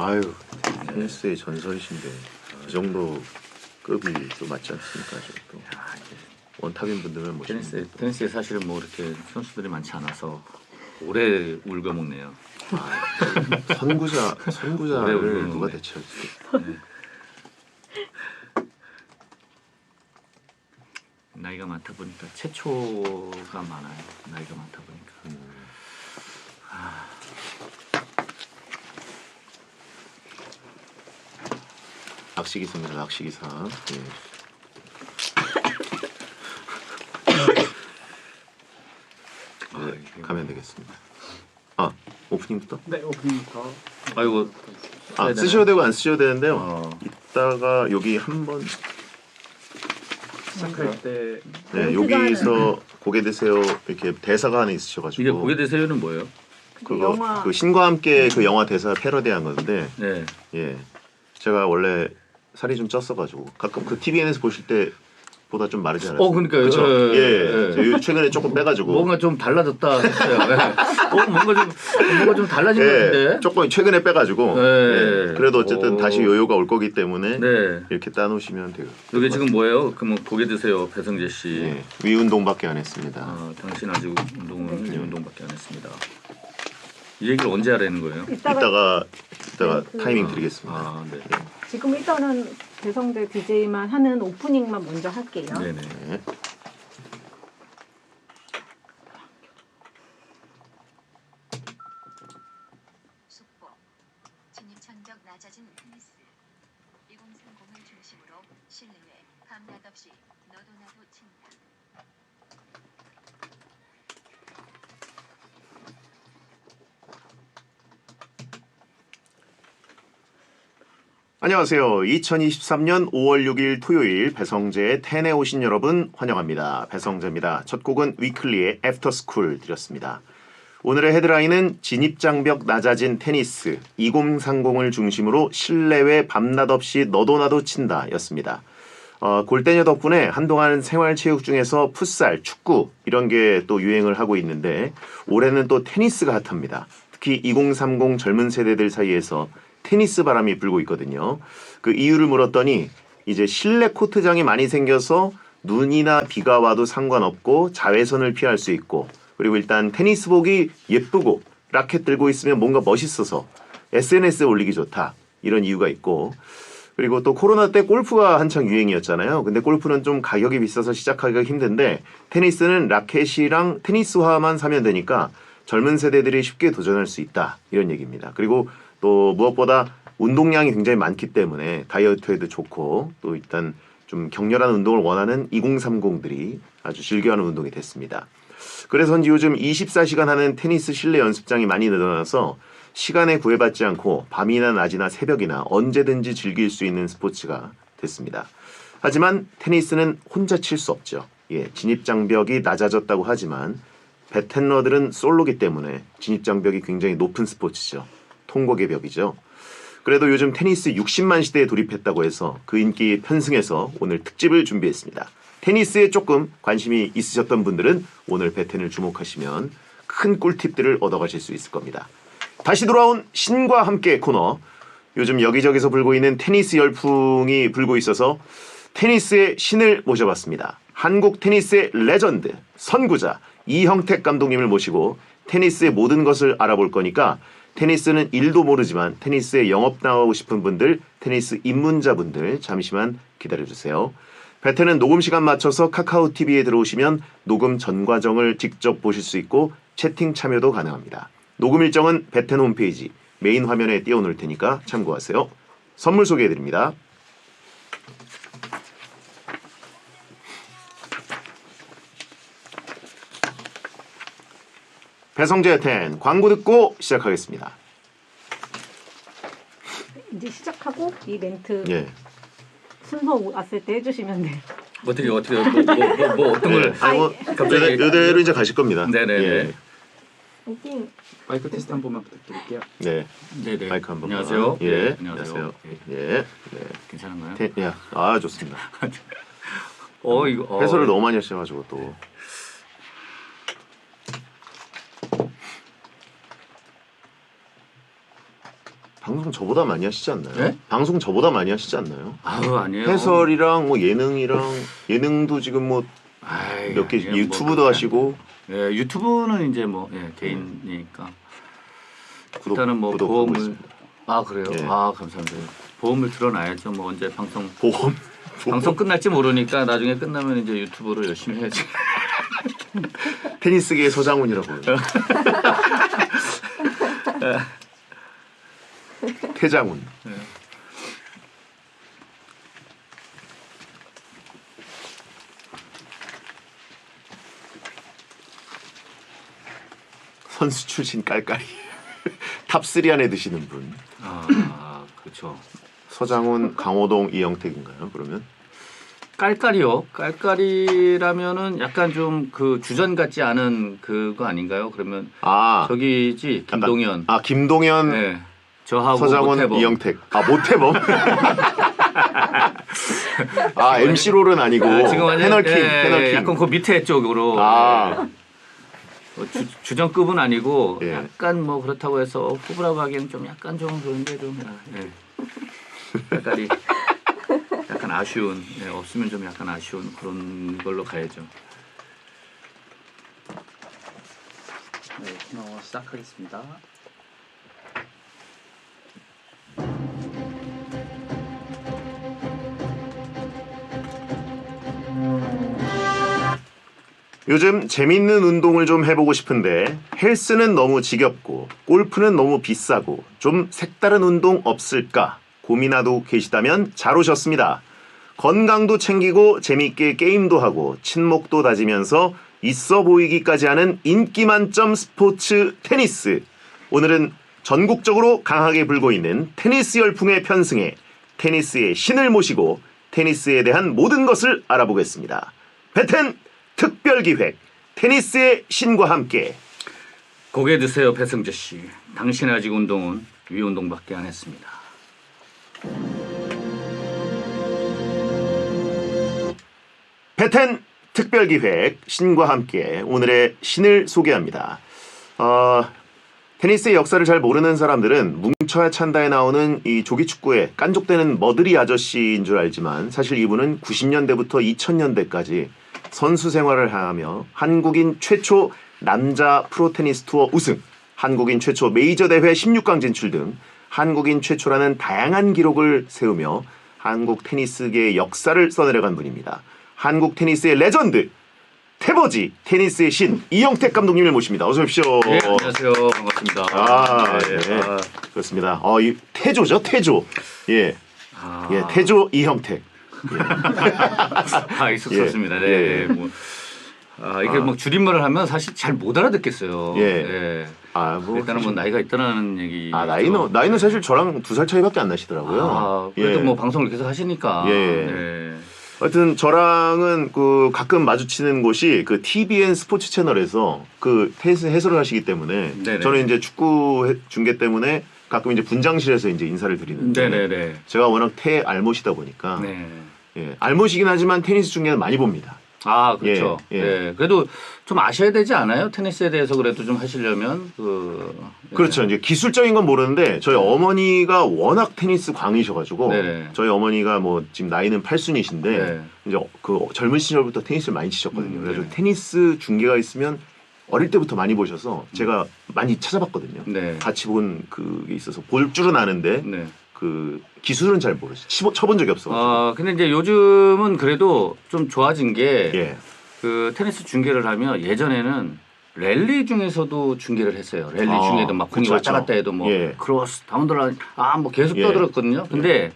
아유, 테니스의 전설이신데 이 정도 급이 또 맞지 않습니까? 또 원탑인 분들은 뭐 테니스에 사실은 뭐 이렇게 선수들이 많지 않아서 오래 울고 먹네요. 선구자를 누가 대체할지. 네. 나이가 많다 보니까 최초가 많아요. 나이가 많다 보니까. 낚시기사입니다. 낚시기사. 네. 네, 가면 되겠습니다. 아, 오프닝부터? 네, 오프닝부터. 아이고, 쓰셔도 되고 안 쓰셔도 되는데요. 이따가 여기 한번 시작할 때 네, 여기서 고개 드세요 이렇게 대사가 하나 있으셔가지고 이게 고개 드세요는 뭐예요? 그거 영화. 그 신과 함께 그 영화 대사 패러디한 건데 네. 예 제가 원래 살이 좀 쪘어가지고 가끔 그 TVN에서 보실 때보다 좀 마르지 않았어요? 그러니까요. 그쵸? 예. 저 최근에 조금 빼가지고 뭔가 좀 달라졌다 했어요. 뭔가 좀 달라진 것 같은데. 조금 최근에 빼가지고 예. 그래도 어쨌든 다시 요요가 올 거기 때문에 네. 이렇게 따놓으시면 돼요. 이게 지금 뭐예요? 그럼 고개 드세요, 배성재 씨. 예, 위운동밖에 안 했습니다. 당신 아직 운동밖에 안 했습니다. 이 얘기를 언제 하라는 거예요? 이따가 네, 타이밍 드리겠습니다. 네. 지금 일단은 배성재 DJ만 하는 오프닝만 먼저 할게요. 네네. 네. 속보. 진입장벽 낮아진 테니스. 2030을 중심으로 실내외 밤낮 없이 너도 나도 친다. 안녕하세요. 2023년 5월 6일 토요일 배성재의 텐에 오신 여러분 환영합니다. 배성재입니다. 첫 곡은 위클리의 애프터스쿨 드렸습니다. 오늘의 헤드라인은 진입장벽 낮아진 테니스 2030을 중심으로 실내외 밤낮 없이 너도 나도 친다 였습니다. 골대녀 덕분에 한동안 생활체육 중에서 풋살, 축구 이런 게 또 유행을 하고 있는데 올해는 또 테니스가 핫합니다. 특히 2030 젊은 세대들 사이에서 테니스 바람이 불고 있거든요. 그 이유를 물었더니 이제 실내 코트장이 많이 생겨서 눈이나 비가 와도 상관없고 자외선을 피할 수 있고 그리고 일단 테니스복이 예쁘고 라켓 들고 있으면 뭔가 멋있어서 SNS에 올리기 좋다 이런 이유가 있고 그리고 또 코로나 때 골프가 한창 유행이었잖아요. 근데 골프는 좀 가격이 비싸서 시작하기가 힘든데 테니스는 라켓이랑 테니스화만 사면 되니까 젊은 세대들이 쉽게 도전할 수 있다 이런 얘기입니다. 그리고 또 무엇보다 운동량이 굉장히 많기 때문에 다이어트에도 좋고 또 일단 좀 격렬한 운동을 원하는 2030들이 아주 즐겨하는 운동이 됐습니다. 그래서인지 요즘 24시간 하는 테니스 실내 연습장이 많이 늘어나서 시간에 구애받지 않고 밤이나 낮이나 새벽이나 언제든지 즐길 수 있는 스포츠가 됐습니다. 하지만 테니스는 혼자 칠 수 없죠. 진입장벽이 낮아졌다고 하지만 베테너들은 솔로기 때문에 진입장벽이 굉장히 높은 스포츠죠. 통곡의 벽이죠. 그래도 요즘 테니스 60만 시대에 돌입했다고 해서 그 인기 편승해서 오늘 특집을 준비했습니다. 테니스에 조금 관심이 있으셨던 분들은 오늘 배텐을 주목하시면 큰 꿀팁들을 얻어가실 수 있을 겁니다. 다시 돌아온 신과 함께 코너. 요즘 여기저기서 불고 있는 테니스 열풍이 불고 있어서 테니스의 신을 모셔봤습니다. 한국 테니스의 레전드, 선구자 이형택 감독님을 모시고 테니스의 모든 것을 알아볼 거니까 테니스는 1도 모르지만 테니스에 영업 나가고 싶은 분들, 테니스 입문자분들 잠시만 기다려주세요. 배텐은 녹음 시간 맞춰서 카카오 TV에 들어오시면 녹음 전 과정을 직접 보실 수 있고 채팅 참여도 가능합니다. 녹음 일정은 배텐 홈페이지 메인 화면에 띄워놓을 테니까 참고하세요. 선물 소개해드립니다. 배성재 텐 광고 듣고 시작하겠습니다. 이제 시작하고 이 멘트 예. 순서 왔을 때 해주시면 돼요. 어떤 걸 갑자기 이대로 이제 가실 겁니다. 네네. 예. 파이팅. 마이크 테스트 한 번만 부탁드릴게요. 네. 네네. 마이크 한 번. 안녕하세요. 예. 안녕하세요. 예. 네. 괜찮은가요? 아 좋습니다. 이거 해설을 너무 많이 하셔가지고 또. 방송 저보다 많이 하시지 않나요? 네? 방송 저보다 많이 하시지 않나요? 아유 아니에요. 해설이랑 뭐 예능도 지금 뭐 아이, 몇 개 아니에요. 유튜브도 뭐 하시고 예, 유튜브는 이제 뭐 개인이니까 구독, 일단은 뭐 구독하고 보험을 있습니다. 아 그래요. 예. 아 감사합니다. 보험을 들어놔야죠. 뭐 언제 보험 방송 끝날지 모르니까 나중에 끝나면 이제 유튜브로 열심히 해야지. 테니스계의 서장훈이라고. 태장훈. 선수 출신 깔깔이. 탑3 안에 드시는 분. 아 그렇죠. 서장훈, 강호동, 이영택인가요? 그러면? 깔깔이요. 깔깔이라면은 약간 좀 그 주전 같지 않은 그거 아닌가요? 그러면 아, 저기지 약간- 김동현. 아 김동현, 네. 저하고 서장훈, 모태범. 이영택. 아 모태범. 아 MC 롤은 아니고 아, 지금 완전 패널킹, 패널킹. 약간 그 밑에 쪽으로 아, 뭐 주전급은 아니고 예. 약간 뭐 그렇다고 해서 후보라고 하기에는 좀 약간 좀 그런데 좀 깔깔이 약간 아쉬운 없으면 좀 약간 아쉬운 그런 걸로 가야죠. 네, 코너 시작하겠습니다. 요즘 재밌는 운동을 좀 해보고 싶은데 헬스는 너무 지겹고 골프는 너무 비싸고 좀 색다른 운동 없을까 고민하고 계시다면 잘 오셨습니다. 건강도 챙기고 재밌게 게임도 하고 친목도 다지면서 있어 보이기까지 하는 인기 만점 스포츠 테니스. 오늘은 전국적으로 강하게 불고 있는 테니스 열풍에 편승해 테니스의 신을 모시고 테니스에 대한 모든 것을 알아보겠습니다. 배텐 특별기획 테니스의 신과 함께. 고개 드세요 배승재 씨. 당신의 아직 운동은 위운동밖에 안 했습니다. 배텐 특별기획 신과 함께 오늘의 신을 소개합니다. 테니스의 역사를 잘 모르는 사람들은 뭉쳐야 찬다에 나오는 이 조기축구의 깐족대는 머드리 아저씨인 줄 알지만 사실 이분은 90년대부터 2000년대까지 선수 생활을 하며 한국인 최초 남자 프로테니스 투어 우승, 한국인 최초 메이저 대회 16강 진출 등 한국인 최초라는 다양한 기록을 세우며 한국 테니스계의 역사를 써내려간 분입니다. 한국 테니스의 레전드, 태버지 테니스의 신 이영택 감독님을 모십니다. 어서 오십시오. 네, 안녕하세요. 반갑습니다. 아, 네, 네. 그렇습니다. 이 태조죠, 태조. 예, 아, 예, 태조 이영택. 익숙했습니다. 네. 예. 뭐, 이게 뭐 줄임말을 하면 사실 잘 못 알아듣겠어요. 예. 예. 뭐 일단은 뭐 사실- 나이가 있다는 얘기. 나이는 사실 저랑 2살 차이밖에 안 나시더라고요. 그래도 예. 뭐 방송을 계속 하시니까. 예. 네. 하여튼 저랑은 그 가끔 마주치는 곳이 그 TVN 스포츠 채널에서 그 테니스 해설을 하시기 때문에 네네. 저는 이제 축구 중계 때문에 가끔 이제 분장실에서 이제 인사를 드리는데 네네네. 제가 워낙 알못이다 보니까 네. 예, 알못이긴 하지만 테니스 중계는 많이 봅니다. 아 그렇죠. 예, 예. 예. 그래도 좀 아셔야 되지 않아요? 테니스에 대해서 그래도 좀 하시려면 예. 그렇죠. 이제 기술적인 건 모르는데 저희 어머니가 워낙 테니스 광이셔가지고 네네. 저희 어머니가 뭐 지금 나이는 8순이신데 네. 이제 그 젊은 시절부터 테니스를 많이 치셨거든요. 그래서 네. 테니스 중계가 있으면 어릴 때부터 많이 보셔서 제가 많이 찾아봤거든요. 네. 같이 본 그게 있어서 볼 줄은 아는데 네. 그 기술은 잘 모르죠. 쳐본 적이 없어. 근데 이제 요즘은 그래도 좀 좋아진 게 예. 그 테니스 중계를 하면 예전에는 랠리 중에서도 중계를 했어요. 랠리 아, 중에도 막 공이 그쵸, 왔다 그쵸. 갔다 해도 뭐 예. 크로스 다운더라 뭐 계속 예. 떠들었거든요. 근데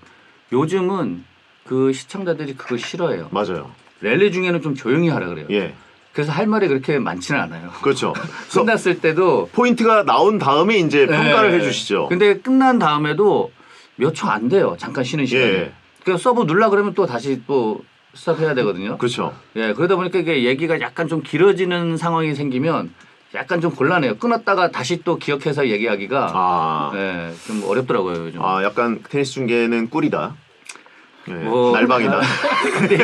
요즘은 그 시청자들이 그걸 싫어해요. 맞아요. 랠리 중에는 좀 조용히 하라 그래요. 예. 그래서 할 말이 그렇게 많지는 않아요. 그렇죠. 그래서 끝났을 때도 포인트가 나온 다음에 이제 평가를 예. 해주시죠. 근데 끝난 다음에도 몇 초 안 돼요. 잠깐 쉬는 시간이. 예. 그러니까 서브 눌라 그러면 또 다시 또 스탑해야 되거든요. 그렇죠. 예, 그러다 보니까 이게 얘기가 약간 좀 길어지는 상황이 생기면 약간 좀 곤란해요. 끊었다가 다시 또 기억해서 얘기하기가 예, 좀 어렵더라고요 요즘. 약간 테니스 중계는 꿀이다. 예, 뭐- 날방이다. 근데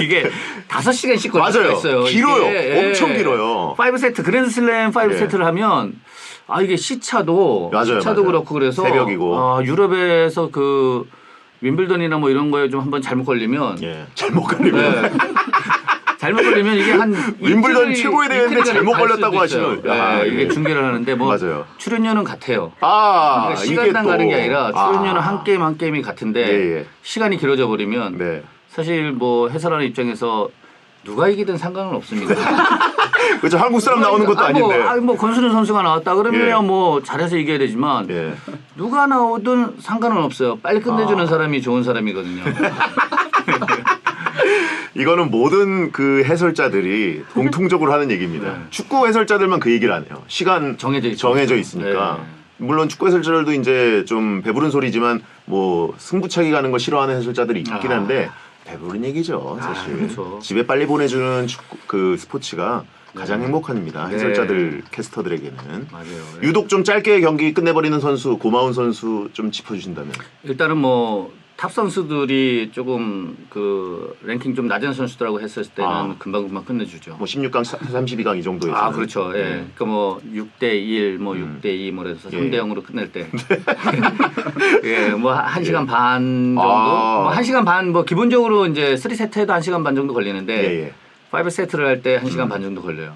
이게 5시간씩 걸릴 수가 맞아요. 있어요. 길어요. 이게, 엄청 길어요. 5세트 그랜드슬램 5세트를 하면 이게 시차도 맞아요. 그렇고 그래서 새벽이고. 유럽에서 그 윈블던이나 뭐 이런 거에 좀 한번 잘못 걸리면 예. 잘못 걸리면 네. 잘못 걸리면 이게 한 윈블던 이틀이- 최고의 대회인데 이틀이 잘못 갈 걸렸다고 수도 있어요. 하시면 아, 네, 이게 중계를 하는데 뭐 맞아요. 출연료는 같아요. 아, 그러니까 시간당 이게 또 가는 게 아니라 출연료는 한 게임 한 게임이 같은데 예. 시간이 길어져 버리면 네. 사실 뭐 해설하는 입장에서 누가 이기든 상관은 없습니다. 그렇죠. 한국 사람 나오는 것도 아닌데. 뭐 권순우 선수가 나왔다 그러면 예. 뭐 잘해서 이겨야 되지만 예. 누가 나오든 상관은 없어요. 빨리 끝내주는 사람이 좋은 사람이거든요. 이거는 모든 그 해설자들이 공통적으로 하는 얘기입니다. 네. 축구 해설자들만 그 얘기를 안 해요. 시간 정해져 있죠. 정해져 있으니까. 네. 물론 축구 해설자들도 이제 좀 배부른 소리지만 뭐 승부차기 가는 거 싫어하는 해설자들이 있긴 한데 배부른 얘기죠, 사실. 그렇죠. 집에 빨리 보내주는 축구 그 스포츠가 가장 행복합니다. 네. 해설자들, 캐스터들에게는. 맞아요. 유독 좀 짧게 경기 끝내버리는 선수, 고마운 선수 좀 짚어주신다면. 일단은 뭐 탑 선수들이 조금 그 랭킹 좀 낮은 선수들하고 했을 때는 금방금방 끝내주죠. 뭐 16강, 32강 이 정도에서. 그렇죠. 예. 그러니까 뭐 6대1, 뭐 6대2, 뭐 그래서 3대0으로 끝낼 때. 예, 뭐 1시간 반 정도. 뭐 1시간 반, 뭐 기본적으로 이제 3세트에도 1시간 반 정도 걸리는데 예. 5세트를 할 때 1시간 반 정도 걸려요.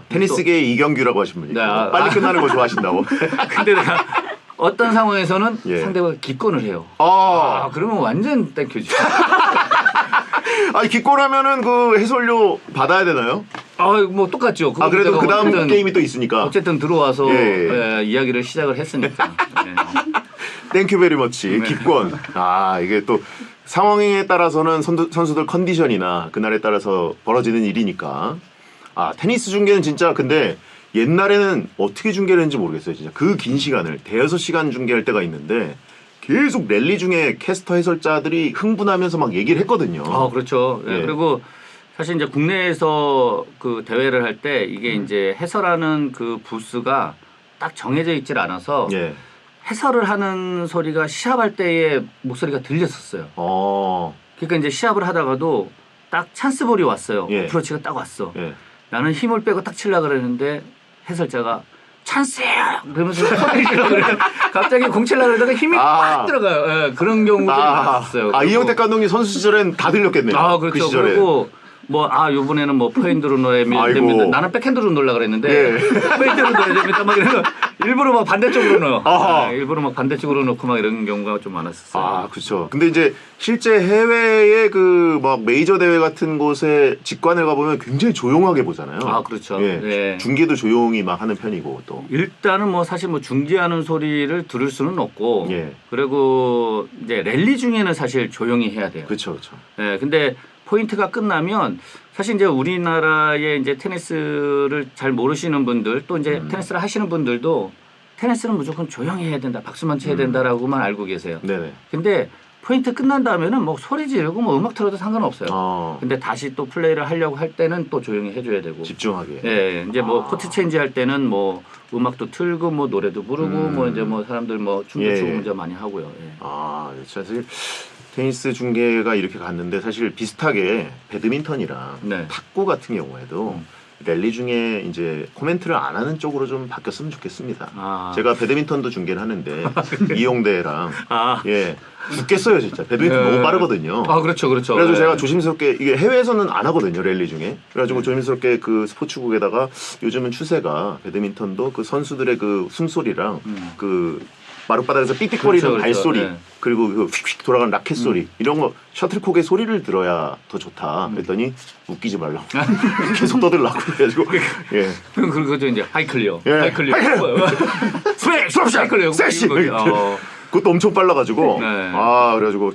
테니스계 이경규라고 하신 분이 있고 네, 빨리 끝나는 거 좋아하신다고. 근데 내가 어떤 상황에서는 예. 상대가 기권을 해요. 그러면 완전 땡큐지. 아니 기권하면은 그 해설료 받아야 되나요? 뭐 똑같죠. 그래도 내가 그 다음 어쨌든- 게임이 또 있으니까. 어쨌든 들어와서 예. 이야기를 시작을 했으니까. 땡큐 베리 머치 기권. 이게 또 상황에 따라서는 선수들 컨디션이나 그날에 따라서 벌어지는 일이니까. 테니스 중계는 진짜 근데 옛날에는 어떻게 중계를 했는지 모르겠어요. 진짜 그 긴 시간을 대여섯 시간 중계할 때가 있는데 계속 랠리 중에 캐스터 해설자들이 흥분하면서 막 얘기를 했거든요. 그렇죠. 예. 예. 그리고 사실 이제 국내에서 그 대회를 할 때 이게 이제 해설하는 그 부스가 딱 정해져 있질 않아서 예. 해설을 하는 소리가 시합할 때의 목소리가 들렸었어요. 그러니까 이제 시합을 하다가도 딱 찬스볼이 왔어요. 예. 어프로치가 딱 왔어. 예. 나는 힘을 빼고 딱 치려고 그랬는데 해설자가 찬스예요! 그러면서 소리를 치려고 그래요. 갑자기 공 치려고 그러다가 힘이 팍 들어가요. 예, 그런 경우도 많았어요. 이영택 감독님 선수 시절엔 다 들렸겠네요. 그렇죠. 그 시절에. 그리고 뭐 요번에는 뭐 포핸드로 넣어야 됩니다. 나는 백핸드로 넣으려고 그랬는데 포핸드로 넣어야 됩니다. 막 이래서 일부러 막 반대쪽으로 넣어. 일부러 막 반대쪽으로 넣고 막 이런 경우가 좀 많았었어요. 그렇죠. 근데 이제 실제 해외의 그 막 메이저 대회 같은 곳에 직관을 가보면 굉장히 조용하게 보잖아요. 그렇죠. 예. 네. 중계도 조용히 막 하는 편이고 또. 일단은 뭐 사실 뭐 중계하는 소리를 들을 수는 없고 예. 그리고 이제 랠리 중에는 사실 조용히 해야 돼요. 그렇죠, 그렇죠. 예, 근데 포인트가 끝나면 사실 이제 우리나라의 이제 테니스를 잘 모르시는 분들 또 이제 테니스를 하시는 분들도 테니스는 무조건 조용히 해야 된다, 박수만 쳐야 된다라고만 알고 계세요. 네네. 근데 포인트 끝난 다음에는 뭐 소리 지르고 뭐 음악 틀어도 상관없어요. 근데 다시 또 플레이를 하려고 할 때는 또 조용히 해줘야 되고. 집중하게. 예, 이제 뭐 코트 체인지 할 때는 뭐 음악도 틀고 뭐 노래도 부르고 뭐 이제 뭐 사람들 뭐 춤도 추고 이제 많이 하고요. 예. 사실 테니스 중계가 이렇게 갔는데 사실 비슷하게 배드민턴이랑 네. 탁구 같은 경우에도 랠리 중에 이제 코멘트를 안 하는 쪽으로 좀 바뀌었으면 좋겠습니다. 제가 배드민턴도 중계를 하는데 이용대랑 죽겠어요 진짜. 배드민턴 너무 빠르거든요. 그렇죠. 그래서 제가 조심스럽게 이게 해외에서는 안 하거든요 랠리 중에. 그래가지고 조심스럽게 그 스포츠국에다가 요즘은 추세가 배드민턴도 그 선수들의 그 숨소리랑 그 마룻바닥에서 삑삑거리는 그렇죠. 발소리 네. 그리고 그 휙휙 돌아가는 라켓 소리 이런 거 셔틀콕의 소리를 들어야 더 좋다 그랬더니 웃기지 말라고 계속 떠들라고 그래가지고 그리고 이제 하이클리어 스매시 하이클리어 세시 그것도 엄청 빨라가지고 네. 그래가지고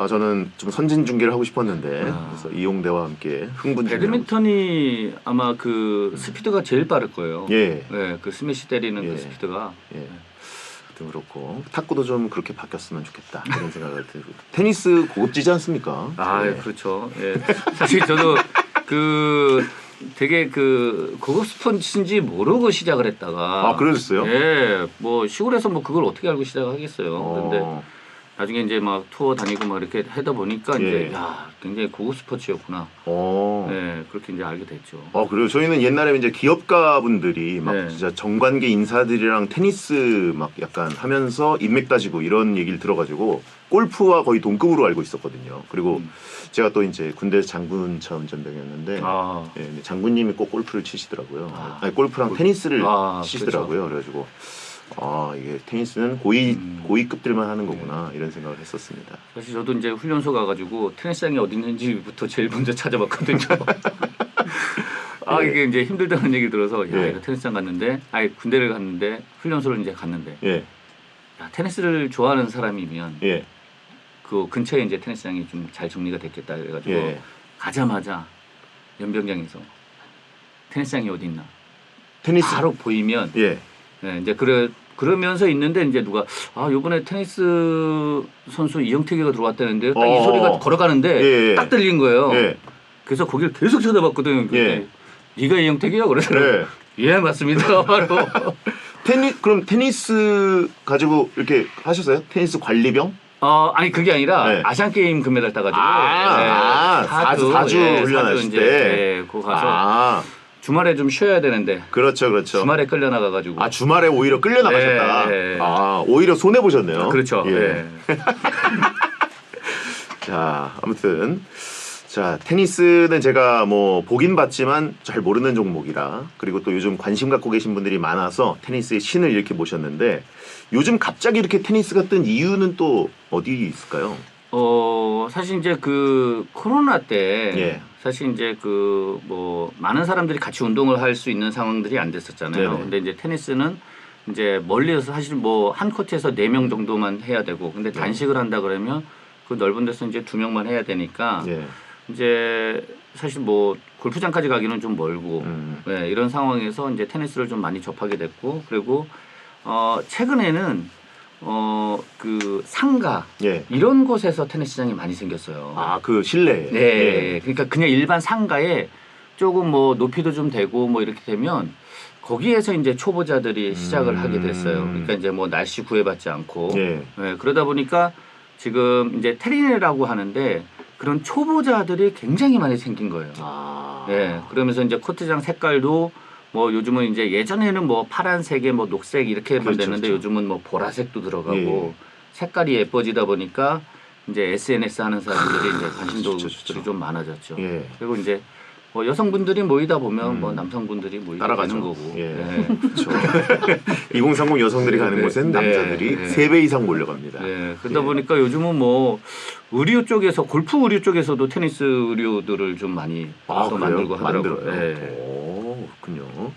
저는 좀 선진 중계를 하고 싶었는데 그래서 이용대와 함께 흥분 중이라고. 배드민턴이 아마 그 스피드가 제일 빠를 거예요. 예. 네, 그 스매시 때리는 그 스피드가. 그렇고 탁구도 좀 그렇게 바뀌었으면 좋겠다 그런 생각을 들고. 테니스 고급지지 않습니까? 그렇죠. 예. 사실 저도 그 되게 그 고급 스포츠인지 모르고 시작을 했다가 그러셨어요? 예, 뭐 시골에서 뭐 그걸 어떻게 알고 시작하겠어요. 그런데 나중에 이제 막 투어 다니고 막 이렇게 하다 보니까 예. 이제 야 굉장히 고급 스포츠였구나. 어. 네, 그렇게 이제 알게 됐죠. 그리고 저희는 옛날에 이제 기업가 분들이 막 네. 진짜 정관계 인사들이랑 테니스 막 약간 하면서 인맥 따지고 이런 얘기를 들어가지고 골프와 거의 동급으로 알고 있었거든요. 그리고 제가 또 이제 군대 장군 차운전병이었는데 아, 예, 근데 장군님이 꼭 골프를 치시더라고요. 아. 아니, 골프랑 테니스를 아, 치시더라고요. 그래가지고 이게 테니스는 고위급들만 하는 거구나 이런 생각을 했었습니다. 사실 저도 이제 훈련소 가가지고 테니스장이 어디 있는지부터 제일 먼저 찾아봤거든요. 예. 이게 이제 힘들다는 얘기 들어서 야 예. 이거 테니스장 갔는데, 군대를 갔는데 훈련소를 이제 갔는데, 예, 야, 테니스를 좋아하는 사람이면 예, 그 근처에 이제 테니스장이 좀 잘 정리가 됐겠다 그래가지고 예. 가자마자 연병장에서 테니스장이 어디 있나 테니스. 바로 보이면 예. 네, 이제 그러면서 있는데 이제 누가 요번에 테니스 선수 이영택이가 들어왔다는데 딱 이 소리가 걸어가는데 예, 예. 딱 들린 거예요. 예. 그래서 거기를 계속 쳐다봤거든. 예. 네가 이영택이야? 그러더라고요. 예, 맞습니다. 바로. 그럼 테니스 가지고 이렇게 하셨어요? 테니스 관리병? 아니 그게 아니라 네. 아시안 게임 금메달 따가지고 사주 훈련하실 사주 때. 이제 그거 가서 주말에 좀 쉬어야 되는데 그렇죠, 그렇죠. 주말에 끌려 나가가지고 주말에 오히려 끌려 나가셨다. 네. 오히려 손해 보셨네요. 그렇죠. 예. 예. 자, 아무튼 자 테니스는 제가 뭐 보긴 봤지만 잘 모르는 종목이라 그리고 또 요즘 관심 갖고 계신 분들이 많아서 테니스의 신을 이렇게 모셨는데 요즘 갑자기 이렇게 테니스가 뜬 이유는 또 어디 있을까요? 사실 이제 그 코로나 때 예. 사실 이제 그 뭐 많은 사람들이 같이 운동을 할 수 있는 상황들이 안 됐었잖아요. 네네. 근데 이제 테니스는 이제 멀리서 사실 뭐 한 코트에서 4명 정도만 해야 되고 근데 단식을 한다 그러면 그 넓은 데서 이제 2명만 해야 되니까 예. 이제 사실 뭐 골프장까지 가기는 좀 멀고 네, 이런 상황에서 이제 테니스를 좀 많이 접하게 됐고 그리고 최근에는 그 상가 예. 이런 곳에서 테니스장이 많이 생겼어요. 그 실내. 네, 예. 그러니까 그냥 일반 상가에 조금 뭐 높이도 좀 되고 뭐 이렇게 되면 거기에서 이제 초보자들이 시작을 하게 됐어요. 그러니까 이제 뭐 날씨 구애받지 않고 예. 네, 그러다 보니까 지금 이제 테린이라고 하는데 그런 초보자들이 굉장히 많이 생긴 거예요. 네, 그러면서 이제 코트장 색깔도 뭐 요즘은 이제 예전에는 뭐 파란색에 뭐 녹색 이렇게만 그렇죠, 됐는데 그렇죠. 요즘은 뭐 보라색도 들어가고 예. 색깔이 예뻐지다 보니까 이제 SNS 하는 사람들이 이제 관심도들이 좋죠, 좋죠. 좀 많아졌죠. 예. 그리고 이제 뭐 여성분들이 모이다 보면 뭐 남성분들이 모이게 따라가죠. 되는 거고. 예. 네. 그렇죠. 2030 여성들이 가는 네, 곳엔 네, 남자들이 네. 3배 이상 몰려갑니다. 네, 그러다 예. 보니까 요즘은 뭐 의류 쪽에서 골프 의류 쪽에서도 테니스 의류들을 좀 많이 또 그래요? 만들고 하더라고요. 만들어요? 네. 그렇군요.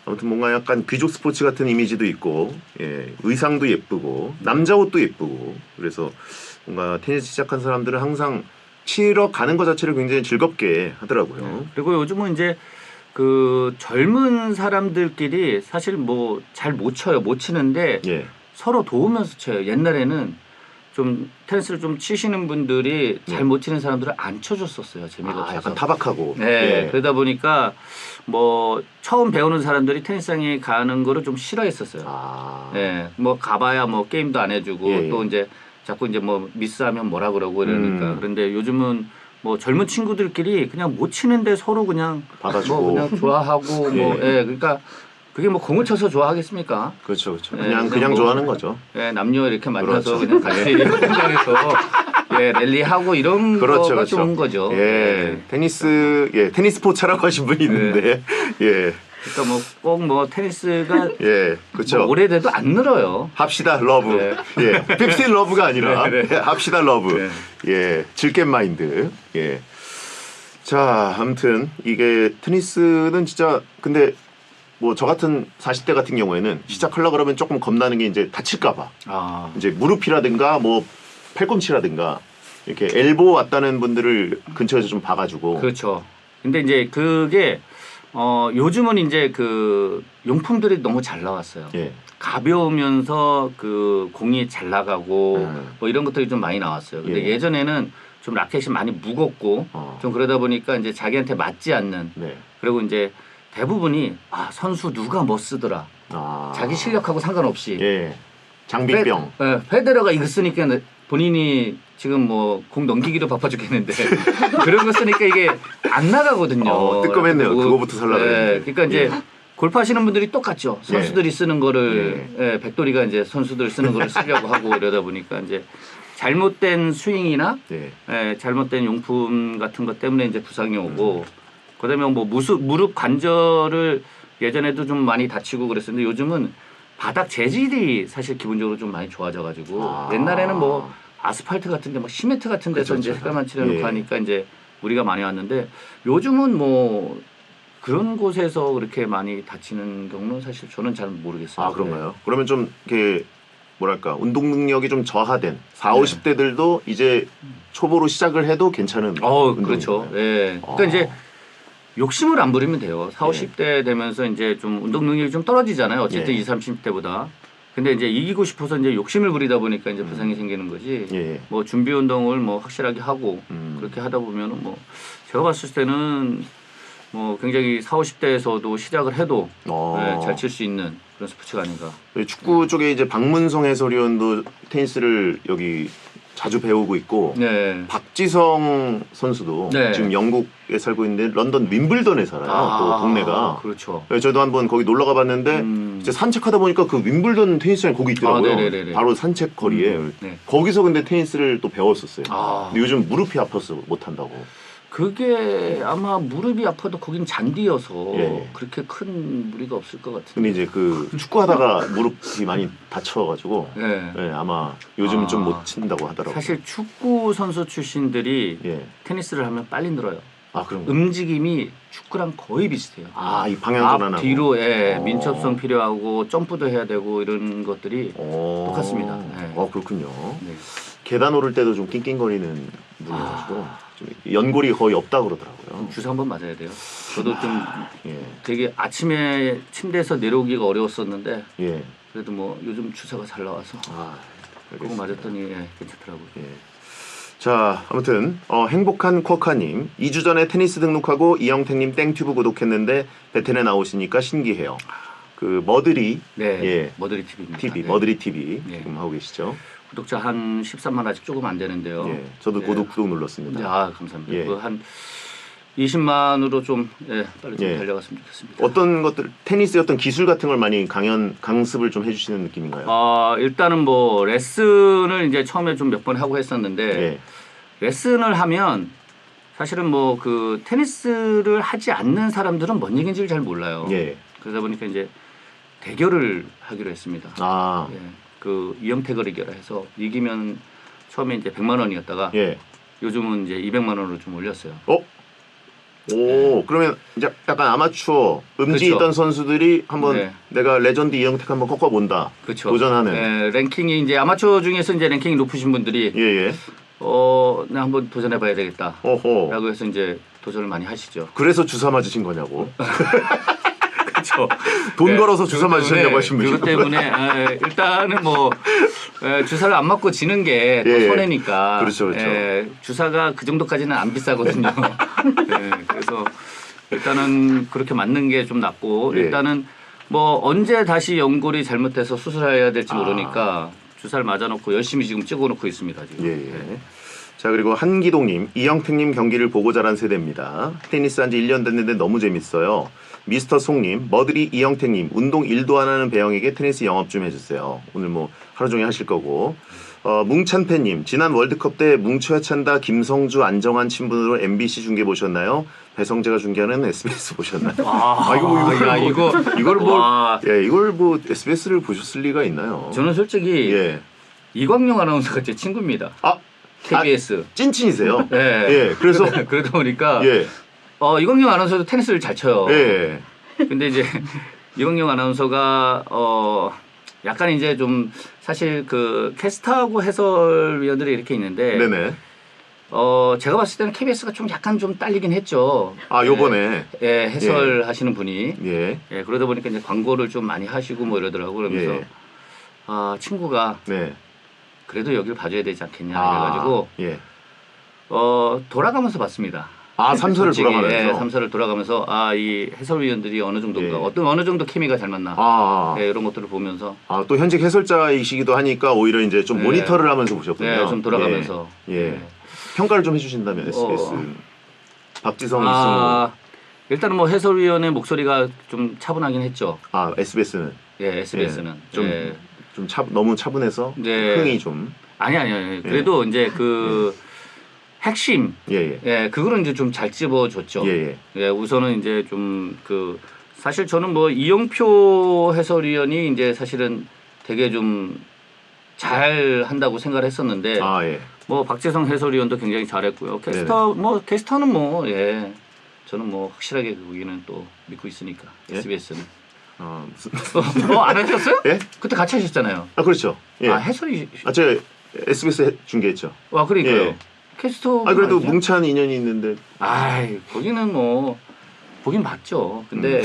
아무튼 뭔가 약간 귀족 스포츠 같은 이미지도 있고, 예, 의상도 예쁘고, 남자 옷도 예쁘고, 그래서 뭔가 테니스 시작한 사람들은 항상 치러 가는 것 자체를 굉장히 즐겁게 하더라고요. 그리고 요즘은 이제 그 젊은 사람들끼리 사실 뭐 잘 못 쳐요. 못 치는데 예. 서로 도우면서 쳐요. 옛날에는 좀 테니스를 좀 치시는 분들이 잘 못 치는 사람들을 안 쳐줬었어요. 재미가 없어서. 약간 타박하고. 네. 예. 그러다 보니까 뭐 처음 배우는 사람들이 테니스장에 가는 거를 좀 싫어했었어요. 네. 뭐 가봐야 뭐 게임도 안 해주고 예, 예. 또 이제 자꾸 이제 뭐 미스하면 뭐라 그러고 이러니까. 그런데 요즘은 뭐 젊은 친구들끼리 그냥 못 치는데 서로 그냥 받아주고. 뭐 그냥 좋아하고 뭐 예. 그러니까 그게 뭐 공을 쳐서 좋아하겠습니까? 그렇죠, 그렇죠. 예, 그냥 그냥 뭐- 좋아하는 거죠. 예, 남녀 이렇게 만나서 그렇죠. 그냥 같이 현장에서 예, 랠리하고 이런 그렇죠, 거가 그렇죠. 좋은 거죠. 예, 테니스 포차라고 하신 분이 있는데, 예, 그러니까 뭐 꼭 뭐 테니스가 예, 그렇죠. 뭐 오래돼도 안 늘어요. 합시다 러브. 네. 예. 핍시 러브가 아니라 네, 네. 합시다 러브. 네. 예. 질겜 마인드. 예. 자, 아무튼 이게 테니스는 진짜 근데 뭐 저 같은 40대 같은 경우에는 시작하려 그러면 조금 겁나는 게 이제 다칠까 봐. 아, 이제 무릎이라든가 뭐 팔꿈치라든가 이렇게 엘보 왔다는 분들을 근처에서 좀 봐가지고. 그렇죠. 근데 이제 그게 요즘은 이제 그 용품들이 너무 잘 나왔어요. 예. 가벼우면서 그 공이 잘 나가고 뭐 이런 것들이 좀 많이 나왔어요. 근데 예. 예전에는 좀 라켓이 많이 무겁고 좀 그러다 보니까 이제 자기한테 맞지 않는 네. 그리고 이제 대부분이 선수 누가 뭐 쓰더라. 자기 실력하고 상관없이 예. 장비병. 페데러가 이거 쓰니까 본인이 지금 뭐 공 넘기기도 바빠 죽겠는데 그런 거 쓰니까 이게 안 나가거든요. 뜨끔했네요. 그거부터 살라 그랬는데. 그러니까 이제 예. 골프하시는 분들이 똑같죠. 선수들이 쓰는 거를 백돌이가 이제 선수들 쓰는 거를 쓰려고 하고 이러다 보니까 이제 잘못된 스윙이나 잘못된 용품 같은 것 때문에 이제 부상이 오고 그다음에 뭐 무릎 관절을 예전에도 좀 많이 다치고 그랬었는데 요즘은 바닥 재질이 사실 기본적으로 좀 많이 좋아져가지고 옛날에는 뭐 아스팔트 같은데 막 시멘트 같은 데서 이제 색깔만 칠해놓고 하니까 이제 우리가 많이 왔는데 요즘은 뭐 그런 곳에서 그렇게 많이 다치는 경우는 사실 저는 잘 모르겠어요. 아 그런가요? 그러면 좀 이렇게 뭐랄까 운동 능력이 좀 저하된 40, 50대들도 이제 초보로 시작을 해도 괜찮은 그렇죠. 예. 그러니까 이제 욕심을 안 부리면 돼요. 40, 50대 되면서 이제 좀 운동 능력이 좀 떨어지잖아요. 어쨌든 20, 30대보다. 근데 이제 이기고 싶어서 이제 욕심을 부리다 보니까 이제 부상이 생기는 거지. 뭐 준비 운동을 뭐 확실하게 하고 그렇게 하다 보면은 뭐 제가 봤을 때는 뭐 굉장히 40, 50대에서도 시작을 해도 잘 칠 수 있는 그런 스포츠가 아닌가. 축구 쪽에 이제 박문성 해설위원도 테니스를 여기 자주 배우고 있고 박지성 선수도 지금 영국에 살고 있는데 런던 윈블던에 살아요. 또 동네가. 그렇죠. 저도 한번 거기 놀러 가봤는데 이제 산책하다 보니까 그 윈블던 테니스장이 거기 있더라고요. 바로 산책 거리에. 거기서 근데 테니스를 또 배웠었어요. 근데 요즘 무릎이 아파서 못 한다고. 그게 아마 무릎이 아파도 거긴 잔디여서 그렇게 큰 무리가 없을 것 같은데. 근데 이제 그 축구하다가 무릎이 많이 다쳐가지고 아마 요즘 좀 못 친다고 하더라고요. 사실 축구 선수 출신들이 테니스를 하면 빨리 늘어요. 아 그럼 움직임이 축구랑 거의 비슷해요. 이 방향 전환하고 뒤로 민첩성 필요하고 점프도 해야 되고 이런 것들이 똑같습니다. 그렇군요. 계단 오를 때도 좀 낑낑거리는 분이가지고 좀 연골이 거의 없다 그러더라고요. 주사 한번 맞아야 돼요. 저도 좀 되게 아침에 침대에서 내려오기가 어려웠었는데 그래도 뭐 요즘 주사가 잘 나와서 그거 맞았더니 괜찮더라고요. 자 아무튼 행복한 쿼카님 2주 전에 테니스 등록하고 이영택님 땡튜브 구독했는데 베텐에 나오시니까 신기해요. 그 머드리 머드리 TV입니다. 머드리 TV 지금 하고 계시죠. 구독자 한 13만 아직 조금 안 되는데요. 저도 구독 눌렀습니다. 감사합니다. 한 20만으로 좀 빨리 좀 달려갔으면 좋겠습니다. 어떤 것들 테니스의 어떤 기술 같은 걸 많이 강습을 좀 해주시는 느낌인가요? 일단은 뭐 레슨을 이제 처음에 좀 몇 번 하고 했었는데 레슨을 하면 사실은 뭐 그 테니스를 하지 않는 사람들은 뭔 얘기인지를 잘 몰라요. 그러다 보니까 이제 대결을 하기로 했습니다. 그 이영택을 이겨라 해서 이기면 처음에 이제 100만 원이었다가 요즘은 이제 200만 원으로 좀 올렸어요. 그러면 이제 약간 아마추어 음지 있던 선수들이 한번 내가 레전드 이영택 한번 꺾어본다. 도전하는. 랭킹이 이제 아마추어 중에서 이제 랭킹이 높으신 분들이 나 한번 도전해봐야 되겠다. 라고 해서 이제 도전을 많이 하시죠. 그래서 주사 맞으신 거냐고. 그렇죠. 돈 걸어서 주사 맞으셨냐고 하신 분이. 그것 때문에 일단은 뭐 주사를 안 맞고 지는 게 더 손해니까. 그렇죠. 주사가 그 정도까지는 안 비싸거든요. 그래서 일단은 그렇게 맞는 게 좀 낫고 일단은 뭐 언제 다시 연골이 잘못돼서 수술해야 될지 모르니까 주사를 맞아놓고 열심히 지금 찍어놓고 있습니다. 지금. 자 그리고 한기동님 이영택님 경기를 보고 자란 세대입니다. 테니스 한지 1년 됐는데 너무 재밌어요. 미스터 송님 머드리 이영택님 운동 1도 안 하는 배영에게 테니스 영업 좀 해주세요. 오늘 뭐 하루 종일 하실 거고. 뭉찬팬님 지난 월드컵 때 뭉쳐야 찬다 김성주 안정환 친분으로 MBC 중계 보셨나요? 배성재가 중계하는 SBS 보셨나요? 이걸 뭐 SBS를 보셨을 리가 있나요? 저는 솔직히 이광용 아나운서가 제 친구입니다. KBS 찐친이세요? 그래서 그러다 보니까 이광용 아나운서도 테니스를 잘 쳐요. 근데 이제 이광용 아나운서가 약간 이제 좀 사실 그 캐스터하고 해설위원들이 이렇게 있는데 제가 봤을 때는 KBS가 좀 약간 좀 딸리긴 했죠. 요번에 해설하시는 분이 그러다 보니까 이제 광고를 좀 많이 하시고 뭐 이러더라고. 그러면서 친구가 그래도 여기를 봐줘야 되지 않겠냐 해가지고 돌아가면서 봤습니다. 아 3사를 솔직히, 돌아가면서. 예, 3사를 돌아가면서 이 해설위원들이 어느 정도인가 예. 어느 정도 케미가 잘 맞나 예, 이런 것들을 보면서 또 현직 해설자이시기도 하니까 오히려 이제 좀 네. 모니터를 하면서 보셨군요. 네, 좀 돌아가면서 예. 평가를 좀 해주신다면 SBS 박지성, 이승우. 일단은 뭐 해설위원의 목소리가 좀 차분하긴 했죠. SBS는 예, SBS는 좀 너무 차분해서 네. 흥이 좀. 아니. 그래도 이제 그 핵심, 예. 그거는 이제 좀 잘 집어줬죠. 예. 우선은 이제 좀 사실 저는 뭐 이영표 해설위원이 이제 사실은 되게 좀 잘 한다고 생각을 했었는데, 예. 뭐 박재성 해설위원도 굉장히 잘했고요. 게스터는 뭐 저는 뭐 확실하게 거기는 또 믿고 있으니까 예? SBS는. 무슨 안 하셨어요? 예? 그때 같이 하셨잖아요. 그렇죠. 예. 해설이. 제가 SBS 중계했죠. 그러니까요. 예. 캐스터. 그래도 뭉찬 인연이 있는데. 거기는 뭐 보긴 봤죠. 근데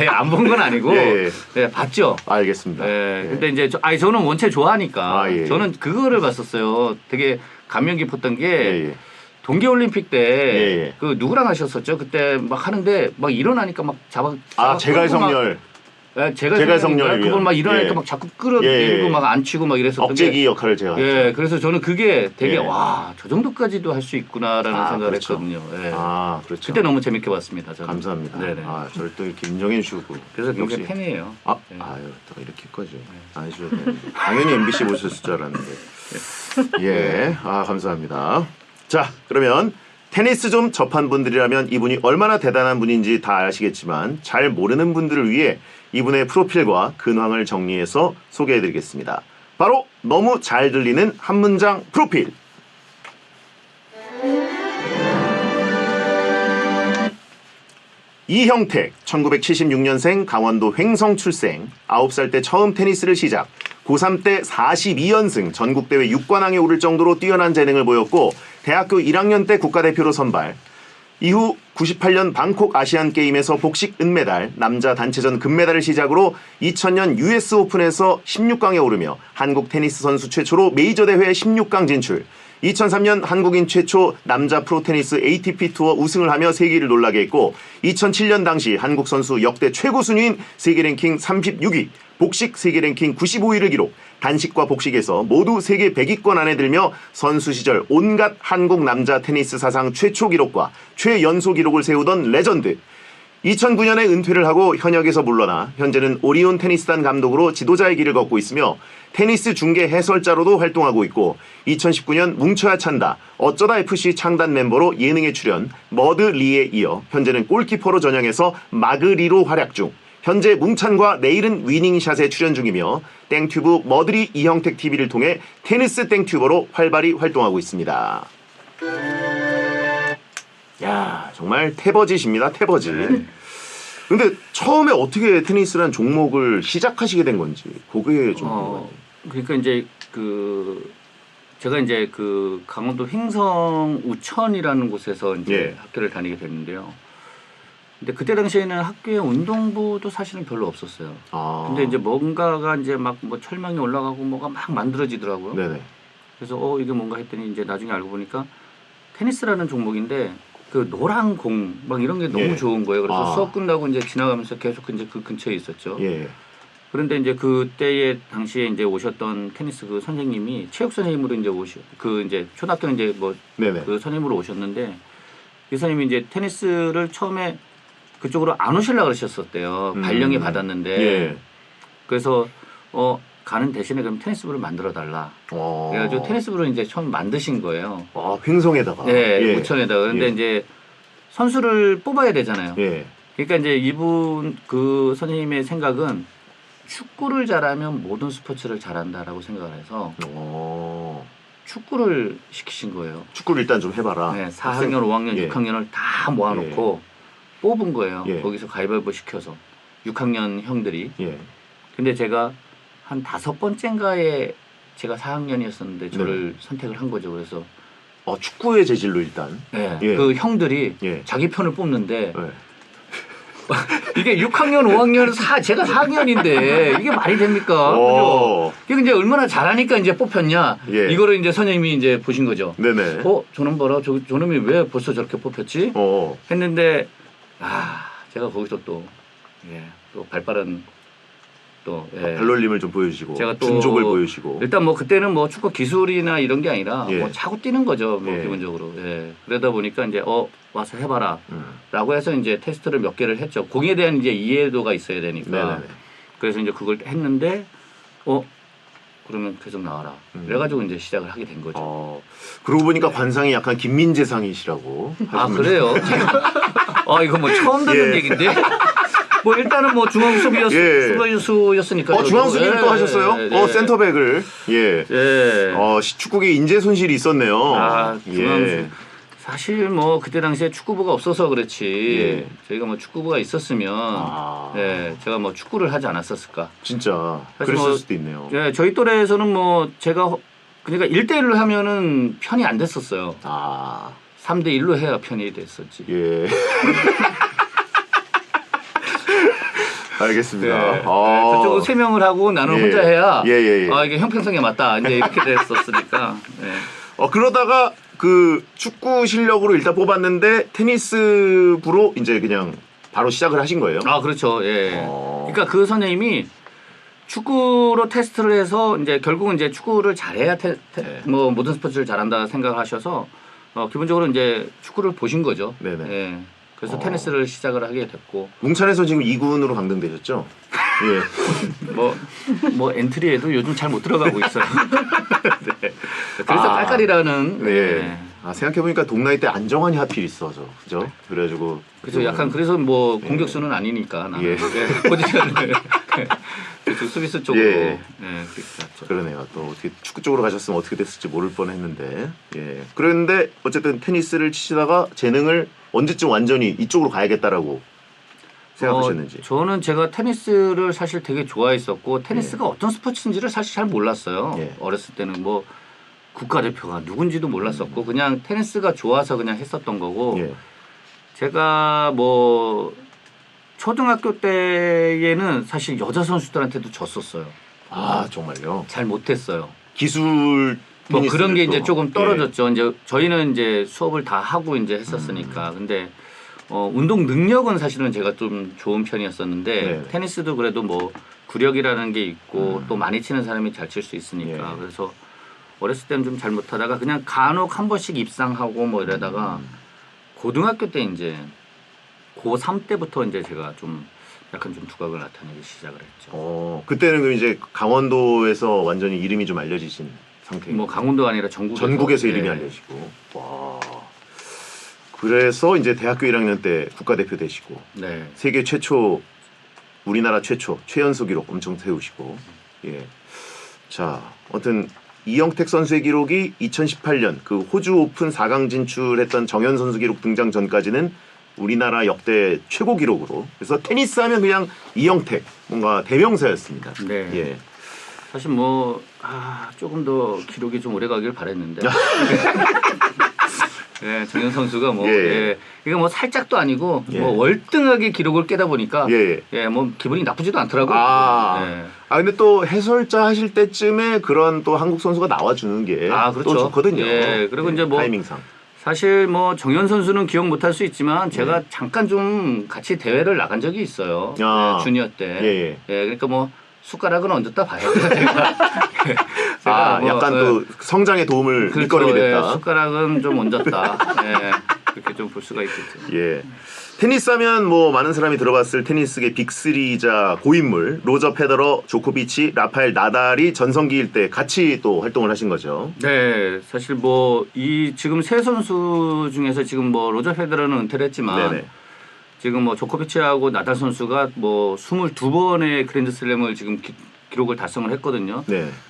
안 본 건 아니고 예. 봤죠. 알겠습니다. 예. 근데 이제 저는 원체 좋아하니까 예. 저는 그거를 봤었어요. 되게 감명 깊었던 게 예. 동계올림픽 때 예. 그 누구랑 하셨었죠? 그때 막 하는데 막 일어나니까 막 잡아 제갈성렬. 제갈성렬 그걸 막 일어나니까 예. 막 자꾸 끌어내리고 막 앉히고 막 이랬었던 억제기 역할을 제가 했죠. 그래서 저는 그게 되게 예. 와, 저 정도까지도 할 수 있구나라는 생각을 그렇죠. 했거든요. 예. 그렇죠. 그때 너무 재밌게 봤습니다. 저는. 감사합니다. 네네. 저를 또 이렇게 인정해 주고. 그래서 굉장히 역시. 팬이에요. 또 이렇게까지 안 해주셔도 되는데. 당연히 MBC 모셨을 줄 알았는데. 예, 감사합니다. 자, 그러면 테니스 좀 접한 분들이라면 이분이 얼마나 대단한 분인지 다 아시겠지만 잘 모르는 분들을 위해 이분의 프로필과 근황을 정리해서 소개해드리겠습니다. 바로 너무 잘 들리는 한 문장 프로필. 이형택, 1976년생 강원도 횡성 출생, 9살 때 처음 테니스를 시작, 고3 때 42연승, 전국대회 6관왕에 오를 정도로 뛰어난 재능을 보였고 대학교 1학년 때 국가대표로 선발, 이후 98년 방콕 아시안게임에서 복식 은메달, 남자 단체전 금메달을 시작으로 2000년 US 오픈에서 16강에 오르며 한국 테니스 선수 최초로 메이저 대회 16강 진출, 2003년 한국인 최초 남자 프로테니스 ATP 투어 우승을 하며 세계를 놀라게 했고 2007년 당시 한국 선수 역대 최고 순위인 세계 랭킹 36위, 복식 세계 랭킹 95위를 기록, 단식과 복식에서 모두 세계 100위권 안에 들며 선수 시절 온갖 한국 남자 테니스 사상 최초 기록과 최연소 기록을 세우던 레전드. 2009년에 은퇴를 하고 현역에서 물러나 현재는 오리온 테니스단 감독으로 지도자의 길을 걷고 있으며 테니스 중계 해설자로도 활동하고 있고 2019년 뭉쳐야 찬다, 어쩌다 FC 창단 멤버로 예능에 출연, 머드리에 이어 현재는 골키퍼로 전향해서 마그리로 활약 중, 현재 뭉찬과 내일은 위닝샷에 출연 중이며 땡튜브 머드리 이형택 TV를 통해 테니스 땡튜버로 활발히 활동하고 있습니다. 야, 정말 태버짓입니다. 태버짓. 근데 처음에 어떻게 테니스란 종목을 시작하시게 된 건지 그게 좀 궁금해요. 그러니까 이제 제가 이제 강원도 횡성 우천이라는 곳에서 이제 학교를 다니게 됐는데요. 근데 그때 당시에는 학교에 운동부도 사실은 별로 없었어요. 근데 이제 뭔가가 이제 막 뭐 철망이 올라가고 뭐가 막 만들어지더라고요. 네네. 그래서 이게 뭔가 했더니 이제 나중에 알고 보니까 테니스라는 종목인데 그 노란 공 막 이런 게 너무 좋은 거예요. 그래서 수업 끝나고 이제 지나가면서 계속 이제 그 근처에 있었죠. 그런데 이제 그때에 당시에 이제 오셨던 테니스 그 선생님이 체육 선생님으로 이제 이제 초등학교 이제 그 선생님으로 오셨는데 이 선생님이 이제 테니스를 처음에 그쪽으로 안 오시려고 그러셨었대요. 발령이 받았는데 그래서 가는 대신에 그럼 테니스부를 만들어 달라. 그래가지고 테니스부를 이제 처음 만드신 거예요. 횡성에다가. 네, 우천에다가. 그런데 이제 선수를 뽑아야 되잖아요. 그러니까 이제 이분 그 선생님의 생각은 축구를 잘하면 모든 스포츠를 잘한다라고 생각을 해서 축구를 시키신 거예요. 축구를 일단 좀 해봐라. 네, 4학년, 5학년, 6학년을 다 모아놓고 뽑은 거예요. 거기서 가위바위보 시켜서 6학년 형들이. 근데 제가 한 5번째인가에 제가 4학년이었었는데 저를 선택을 한 거죠. 그래서 축구의 재질로 일단. 그 형들이 자기 편을 뽑는데 이게 6학년, 5학년, 제가 4학년인데 이게 말이 됩니까? 그죠? 오. 이게 이제 얼마나 잘하니까 이제 뽑혔냐? 예. 이거를 이제 선생님이 이제 보신 거죠. 네네. 저놈 봐라, 저놈이 왜 벌써 저렇게 뽑혔지? 어. 했는데 제가 거기서 또 발빠른 또 발놀림을 좀 보여주시고 제가 또 준족을 보여주시고 일단 뭐 그때는 뭐 축구 기술이나 이런 게 아니라 예. 뭐 차고 뛰는 거죠. 뭐 예. 기본적으로. 예. 그러다 보니까 이제 와서 해봐라. 음. 라고 해서 이제 테스트를 몇 개를 했죠. 공에 대한 이제 이해도가 있어야 되니까. 네네네. 그래서 이제 그걸 했는데 그러면 계속 나와라. 그래가지고 이제 시작을 하게 된 거죠. 그러고 보니까 관상이 약간 김민재상이시라고. 그래요? 이거 뭐 처음 듣는 예. 얘기인데. 뭐 일단은 뭐 중앙 수비수였으니까. 중앙 수비를 또 하셨어요? 네. 센터백을. 예. 예. 축구계 인재 손실이 있었네요. 중앙수. 사실 뭐 그때 당시에 축구부가 없어서 그렇지. 예. 저희가 뭐 축구부가 있었으면 제가 뭐 축구를 하지 않았었을까. 진짜 사실 그랬을 뭐, 수도 있네요. 예, 저희 또래에서는 뭐 제가 그러니까 1대1로 하면은 편이 안 됐었어요. 3대1로 해야 편이 됐었지. 예. 알겠습니다. 네. 저쪽은 3명을 하고 나는 혼자 해야 예. 이게 형평성에 맞다. 이제 이렇게 됐었으니까. 네. 그러다가 그 축구 실력으로 일단 뽑았는데 테니스부로 이제 그냥 바로 시작을 하신 거예요? 그렇죠. 예. 그러니까 그 선생님이 축구로 테스트를 해서 이제 결국은 이제 축구를 잘해야 뭐 모든 스포츠를 잘한다 생각하셔서 기본적으로 이제 축구를 보신 거죠. 네네. 예. 그래서 테니스를 시작을 하게 됐고 뭉찬에서 지금 2군으로 강등되셨죠? 예. 뭐 엔트리에도 요즘 잘 못 들어가고 있어요. 네. 그래서 깔깔이라는. 네. 생각해보니까 동나이 때 안정환이 하필 있어서 그죠? 그래가지고 그래서 약간 그래서 뭐 공격수는 아니니까 나는 예. 포지션을 그쪽 수비수 쪽으로 예. 그렇게 갔죠. 그러네요. 또 어떻게 축구 쪽으로 가셨으면 어떻게 됐을지 모를 뻔했는데 그런데 어쨌든 테니스를 치시다가 재능을 언제쯤 완전히 이쪽으로 가야겠다라고 생각하셨는지. 저는 제가 테니스를 사실 되게 좋아했었고 테니스가 어떤 스포츠인지를 사실 잘 몰랐어요. 어렸을 때는 뭐 국가대표가 누군지도 몰랐었고 그냥 테니스가 좋아서 그냥 했었던 거고 제가 뭐 초등학교 때에는 사실 여자 선수들한테도 졌었어요. 정말요? 잘 못했어요. 기술 뭐 그런 게 또. 이제 조금 떨어졌죠. 이제 저희는 이제 수업을 다 하고 이제 했었으니까. 근데 운동 능력은 사실은 제가 좀 좋은 편이었었는데 테니스도 그래도 뭐 구력이라는 게 있고 또 많이 치는 사람이 잘 칠 수 있으니까. 그래서 어렸을 때는 좀 잘 못하다가 그냥 간혹 한 번씩 입상하고 뭐 이러다가 고등학교 때 이제 고3 때부터 이제 제가 좀 약간 좀 두각을 나타내기 시작을 했죠. 그때는 그럼 이제 강원도에서 완전히 이름이 좀 알려지신 상태예요. 뭐 강원도가 아니라 전국에서 이름이 알려지고. 와. 그래서 이제 대학교 1학년 때 국가대표 되시고 세계 최초 우리나라 최초 최연소 기록 엄청 세우시고 자, 아무튼 이영택 선수의 기록이 2018년 그 호주 오픈 4강 진출했던 정현 선수 기록 등장 전까지는 우리나라 역대 최고 기록으로. 그래서 테니스 하면 그냥 이영택 뭔가 대명사였습니다. 네. 사실 뭐 조금 더 기록이 좀 오래 가길 바랬는데. 정현 선수가 뭐 이거 뭐 살짝도 아니고 뭐 월등하게 기록을 깨다 보니까 뭐 기분이 나쁘지도 않더라고요. 근데 또 해설자 하실 때쯤에 그런 또 한국 선수가 나와주는 게 그렇죠. 또 좋거든요. 그리고 이제 뭐 타이밍상. 사실 뭐 정현 선수는 기억 못할 수 있지만 제가 잠깐 좀 같이 대회를 나간 적이 있어요. 주니어 때. 그러니까 뭐 숟가락은 얹었다 봐야 돼요. 제가 뭐, 약간 또 성장에 도움을 밑거름이 됐다. 숟가락은 좀 얹었다. 그렇게 좀 볼 수가 있겠죠. 테니스 하면 뭐 많은 사람이 들어봤을 테니스계 빅3이자 고인물 로저 페더러, 조코비치, 라파엘 나달이 전성기일 때 같이 또 활동을 하신 거죠. 네, 사실 뭐 이 지금 세 선수 중에서 지금 뭐 로저 페더러는 은퇴를 했지만 지금 뭐 조코비치하고 나달 선수가 뭐 22번의 그랜드슬램을 지금 기록을 달성을 했거든요.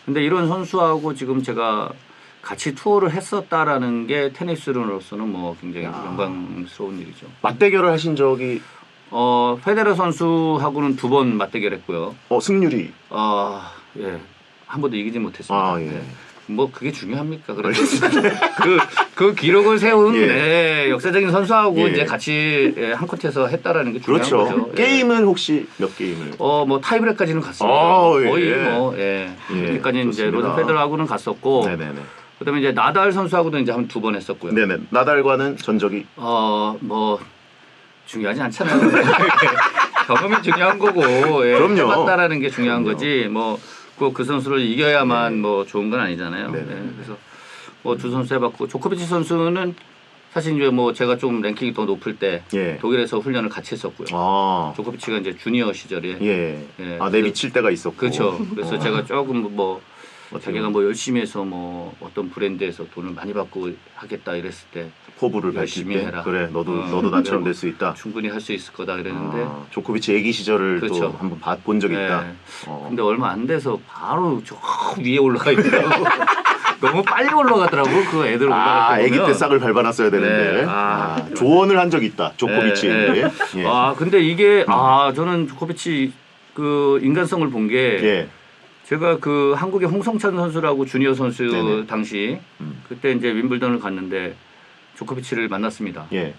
근데 이런 선수하고 지금 제가 같이 투어를 했었다라는 게 테니스로서는 뭐 굉장히 영광스러운 일이죠. 맞대결을 하신 적이 페데러 선수하고는 2번 맞대결했고요. 승률이 한 번도 이기지 못했습니다. 뭐 그게 중요합니까? 그래서 그 기록을 세운 예. 네, 역사적인 선수하고 예. 이제 같이 한 코트에서 했다라는 게 중요한 그렇죠. 거죠. 예. 게임은 혹시 몇 게임을? 뭐 타이브렉까지는 갔습니다. 예. 거의 뭐 예, 여기까지 이제 좋습니다. 로저 페더러하고는 갔었고 네네네. 그다음에 이제 나달 선수하고도 이제 한 2번 했었고요. 네네. 나달과는 전적이 뭐 중요하지 않잖아요. 경험이 중요한 거고 예, 그럼요. 해봤다라는 게 중요한 그럼요. 거지 뭐 그 선수를 이겨야만 네. 뭐 좋은 건 아니잖아요. 네네. 예, 그래서 뭐 두 선수 해봤고 조코비치 선수는 사실 이제 뭐 제가 좀 랭킹이 더 높을 때 예. 독일에서 훈련을 같이 했었고요. 아. 조코비치가 이제 주니어 시절에 예. 예, 아, 내 그래서- 미칠 때가 있었고. 그렇죠. 그래서 제가 조금 뭐 어떻게 자기가 보면 뭐 열심히 해서 뭐 어떤 브랜드에서 돈을 많이 받고 하겠다 이랬을 때 포부를 밝힐 열심히 때 해라. 그래 너도 나처럼 될 수 있다. 충분히 할 수 있을 거다 그랬는데 아, 조코비치 애기 시절을 또 그렇죠. 한번 본 적이 예. 있다. 어. 근데 얼마 안 돼서 바로 저 위에 올라가 있더라고. 너무 빨리 올라가더라고 그 애들 올라갈 때 애기 보면. 때 싹을 밟아놨어야 되는데. 네. 조언을 한 적이 있다. 조코비치. 예, 예. 근데 이게 저는 조코비치 그 인간성을 본 게 예. 제가 그 한국의 홍성찬 선수라고 주니어 선수 네네. 당시 음. 그때 이제 윈블던을 갔는데 조코비치를 만났습니다. 예.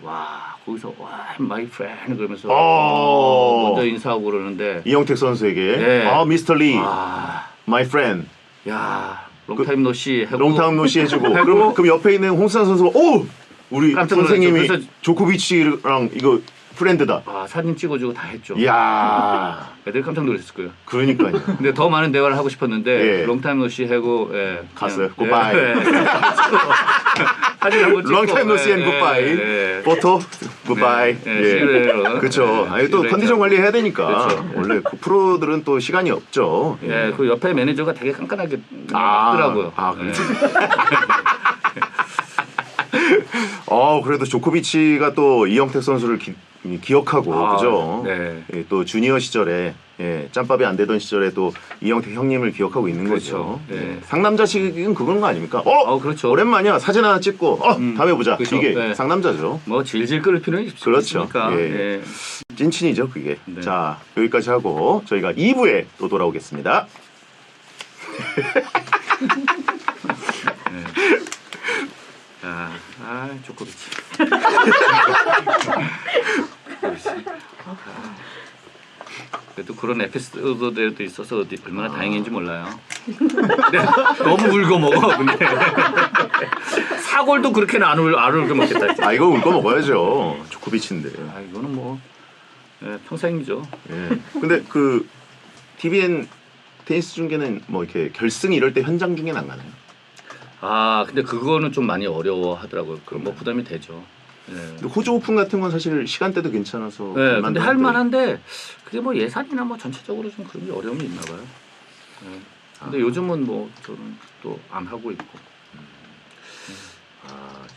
와 거기서 와 마이 프렌드 그러면서 먼저 인사하고 그러는데 이영택 선수에게 네. 미스터 리, 와, my friend, 야 롱타임 노시 하고 롱타임 노시 해주고 하고 그럼 옆에 있는 홍수환 선수가 우리 깜짝 놀랐죠. 선생님이 그래서- 조코비치랑 이거 프렌드다. 사진 찍어주고 다 했죠. 이야, 애들 깜짝 놀랐을 거예요. 그러니까요. 근데 더 많은 대화를 하고 싶었는데 예. 롱타임 노시 하고 갔어요. 그냥, 굿바이. 사진 한번 찍고 롱타임 노시 앤 굿바이. 포토 굿바이. 그렇죠. 아니 또 컨디션 관리해야 되니까. 그렇죠. 원래 그 프로들은 또 시간이 없죠. 예, 그 옆에 매니저가 되게 깐깐하게 하더라고요. 그렇죠. 그래도 조코비치가 또 이영택 선수를 기억하고 그죠? 네. 예, 또 주니어 시절에 짬밥이 안 되던 시절에 또 이영택 형님을 기억하고 있는 그렇죠. 거죠. 네. 상남자식은 그건 거 아닙니까? 그렇죠. 오랜만이야. 사진 하나 찍고 다음에 보자. 그렇죠. 이게 네. 상남자죠. 뭐 질질 끌 필요는 그렇죠. 있습니까? 예. 찐친이죠, 그게. 네. 자, 여기까지 하고 저희가 2부에 또 돌아오겠습니다. 조코비치. 그래도 그런 에피소드도 있어서 얼마나 다행인지 몰라요. 근데 너무 울고 먹어. 근데 사골도 그렇게는 안 울고 먹겠다. 이거 울거 먹어야죠. 조코비치인데. 이거는 뭐 평생이죠. 예. 근데 그 TVN 테니스 중계는 뭐 이렇게 결승 이럴 때 현장 중계는 안 가나요? 근데 그거는 좀 많이 어려워하더라고요. 그럼 뭐 부담이 되죠. 네. 근데 호주 오픈 같은 건 사실 시간대도 괜찮아서 네, 갈만도 근데 한데. 할 만한데 그게 뭐 예산이나 뭐 전체적으로 좀 그런 게 어려움이 있나 봐요. 네. 근데 요즘은 뭐 저는 또 안 하고 있고.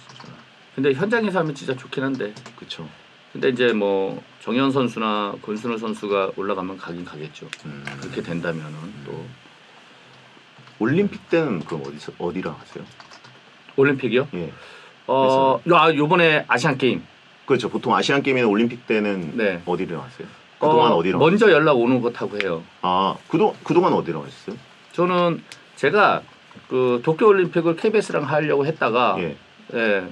진짜. 근데 현장에서 하면 진짜 좋긴 한데. 그렇죠. 근데 이제 뭐 정현 선수나 권순우 선수가 올라가면 가긴 가겠죠. 그렇게 된다면은 또 올림픽 때는 그럼 어디랑 하세요? 올림픽이요? 예. 요번에 아시안 게임. 그렇죠. 보통 아시안 게임이나 올림픽 때는 네. 어디를 하세요? 그동안 어디로? 먼저 연락 오는 것 타고 해요. 그동안 어디로 하셨어요? 저는 제가 그 도쿄 올림픽을 KBS랑 하려고 했다가 예.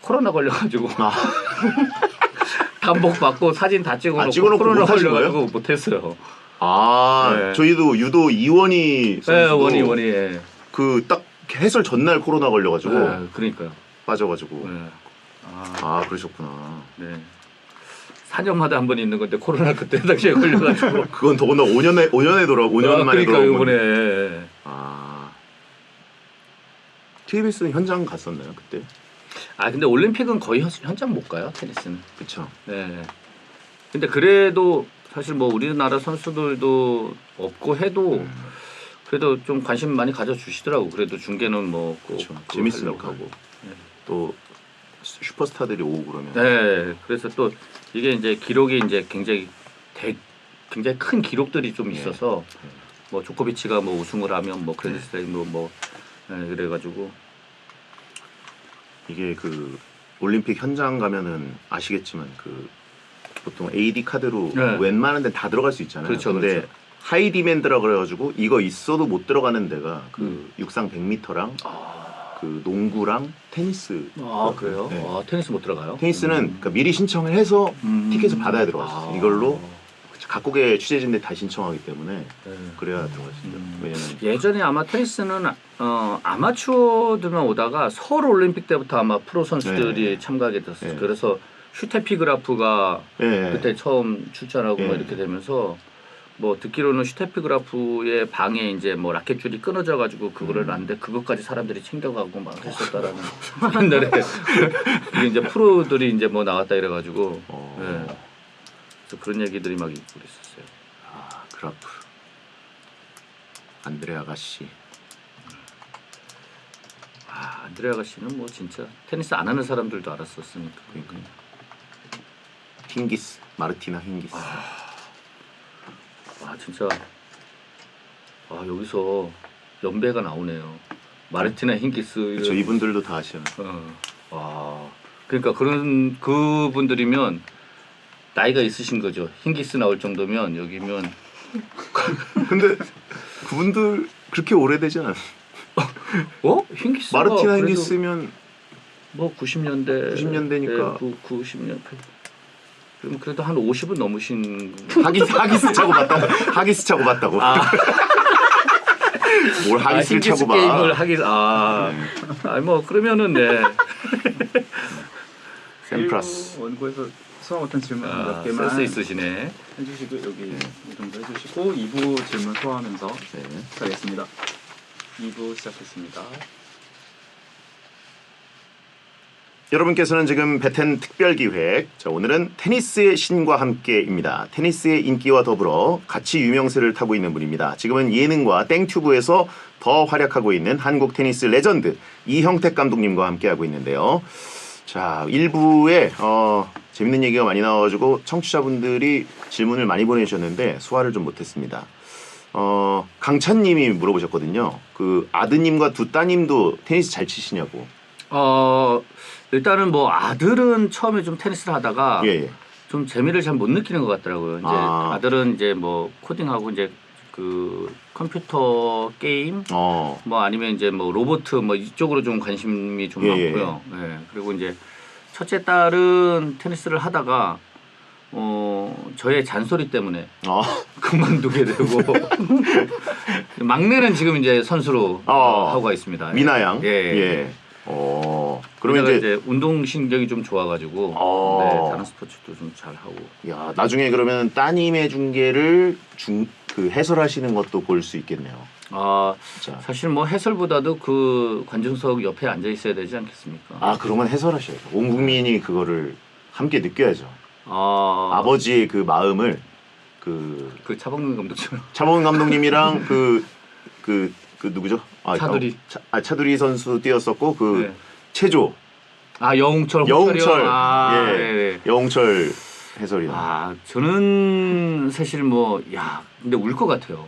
코로나 걸려가지고 단복 받고 사진 다 찍어놓고 찍어놓고 코로나 못 하신 걸려가지고 못했어요. 네. 저희도 유도 이원희 선수도 원이 그 딱 해설 전날 코로나 걸려가지고 그러니까요. 빠져가지고 네. 그러셨구나. 네. 4년마다 한 번 있는 건데 코로나 그때 당시에 걸려가지고 그건 더구나 5년 만에 그러니까 돌아온 이번에 건데. TBS는 현장 갔었나요 그때? 근데 올림픽은 거의 현장 못 가요 테니스는. 그렇죠. 네. 근데 그래도 사실 뭐 우리나라 선수들도 없고 해도 그래도 좀 관심 많이 가져주시더라고. 그래도 중계는 뭐 그렇죠. 꼭 재밌으니까. 하려고 하고. 또 슈퍼스타들이 오고 그러면. 네. 그래서 또 이게 이제 기록이 이제 굉장히 큰 기록들이 좀 있어서 뭐 조코비치가 뭐 우승을 하면 뭐 그랜드슬램 그래가지고 이게 그 올림픽 현장 가면은 아시겠지만 그 보통 AD 카드로 네. 웬만한 데는 다 들어갈 수 있잖아요. 그렇죠, 근데 그렇죠. 하이 디맨드라 그래가지고 이거 있어도 못 들어가는 데가 그 육상 100m랑 그 농구랑 테니스. 아 그래요? 네. 아, 테니스 못 들어가요? 테니스는 그러니까 미리 신청을 해서 티켓을 받아야 들어갔어요. 아. 이걸로 각국의 취재진들 다 신청하기 때문에 네. 그래야 들어갔습니다. 왜냐면 예전에 아마 테니스는 아마추어들만 오다가 서울 올림픽 때부터 아마 프로 선수들이 네. 참가하게 됐었어요. 네. 그래서 슈테피그라프가 예, 그때 처음 출전하고 네. 뭐 이렇게 되면서 뭐 듣기로는 슈테피그라프의 방에 이제 뭐 라켓줄이 끊어져 가지고 그거를 놨는데 그것까지 사람들이 챙겨가고 막 했었다라는 옛날에 이게 이제 프로들이 이제 뭐 나왔다 이래 가지고 예. 그래서 그런 얘기들이 막 있고 그랬었어요. 아 그라프 안드레 아가씨. 아, 안드레 아가씨는 뭐 진짜 테니스 안 하는 사람들도 알았었으니까. 그러니까 힌기스 마르티나 힌기스. 와 진짜 여기서 연배가 나오네요. 마르티나 힌기스 그렇죠. 이분들도 다 아시잖아요. 와 그러니까 그런 그분들이면 나이가 있으신 거죠. 힌기스 나올 정도면 여기면 근데 그분들 그렇게 오래되지 않아요. 힌기스가 마르티나 그래도 힌기스면 뭐 90년대 90년대니까. 90년 그럼 그래도 한 50은 넘으신 하기스 차고 봤다. 하기스 차고 봤다고. 뭘 하기스를 차고 봐. 게임을 뭐 그러면은 네. 샘플러스. 원고에서 소화 못한 질문 몇 개만 센스 있으시네. 해주시고 여기 이 정도 해주시고 2부 질문 소화하면서 네. 가겠습니다. 2부 시작했습니다. 여러분께서는 지금 베텐 특별기획, 자, 오늘은 테니스의 신과 함께입니다. 테니스의 인기와 더불어 같이 유명세를 타고 있는 분입니다. 지금은 예능과 땡튜브에서 더 활약하고 있는 한국 테니스 레전드 이형택 감독님과 함께하고 있는데요. 자, 1부에 재밌는 얘기가 많이 나와가지고 청취자분들이 질문을 많이 보내주셨는데 소화를 좀 못했습니다. 강찬님이 물어보셨거든요. 그 아드님과 두 따님도 테니스 잘 치시냐고. 일단은 뭐 아들은 처음에 좀 테니스를 하다가 예. 좀 재미를 잘 못 느끼는 것 같더라고요. 이제 아들은 이제 뭐 코딩하고 이제 그 컴퓨터 게임 뭐 아니면 이제 뭐 로봇 뭐 이쪽으로 좀 관심이 좀 많고요. 예. 그리고 이제 첫째 딸은 테니스를 하다가 저의 잔소리 때문에 그만두게 되고 막내는 지금 이제 선수로 하고 가 있습니다. 미나 양. 예. 그러면 이제 운동 신경이 좀 좋아가지고 네, 다른 스포츠도 좀 잘 하고. 야, 나중에 그러면 따님의 중계를 그 해설하시는 것도 볼 수 있겠네요. 진짜. 사실 뭐 해설보다도 그 관중석 옆에 앉아 있어야 되지 않겠습니까? 그런 건 해설하셔야죠. 온 국민이 그거를 함께 느껴야죠. 아버지의 그 마음을 그 차범근 감독처럼. 차범근 감독님이랑 그 누구죠? 차두리. 차두리 선수 뛰었었고 네. 체조. 여웅철. 여웅철. 네네. 여웅철 해설이요. 저는 사실 근데 울 것 같아요.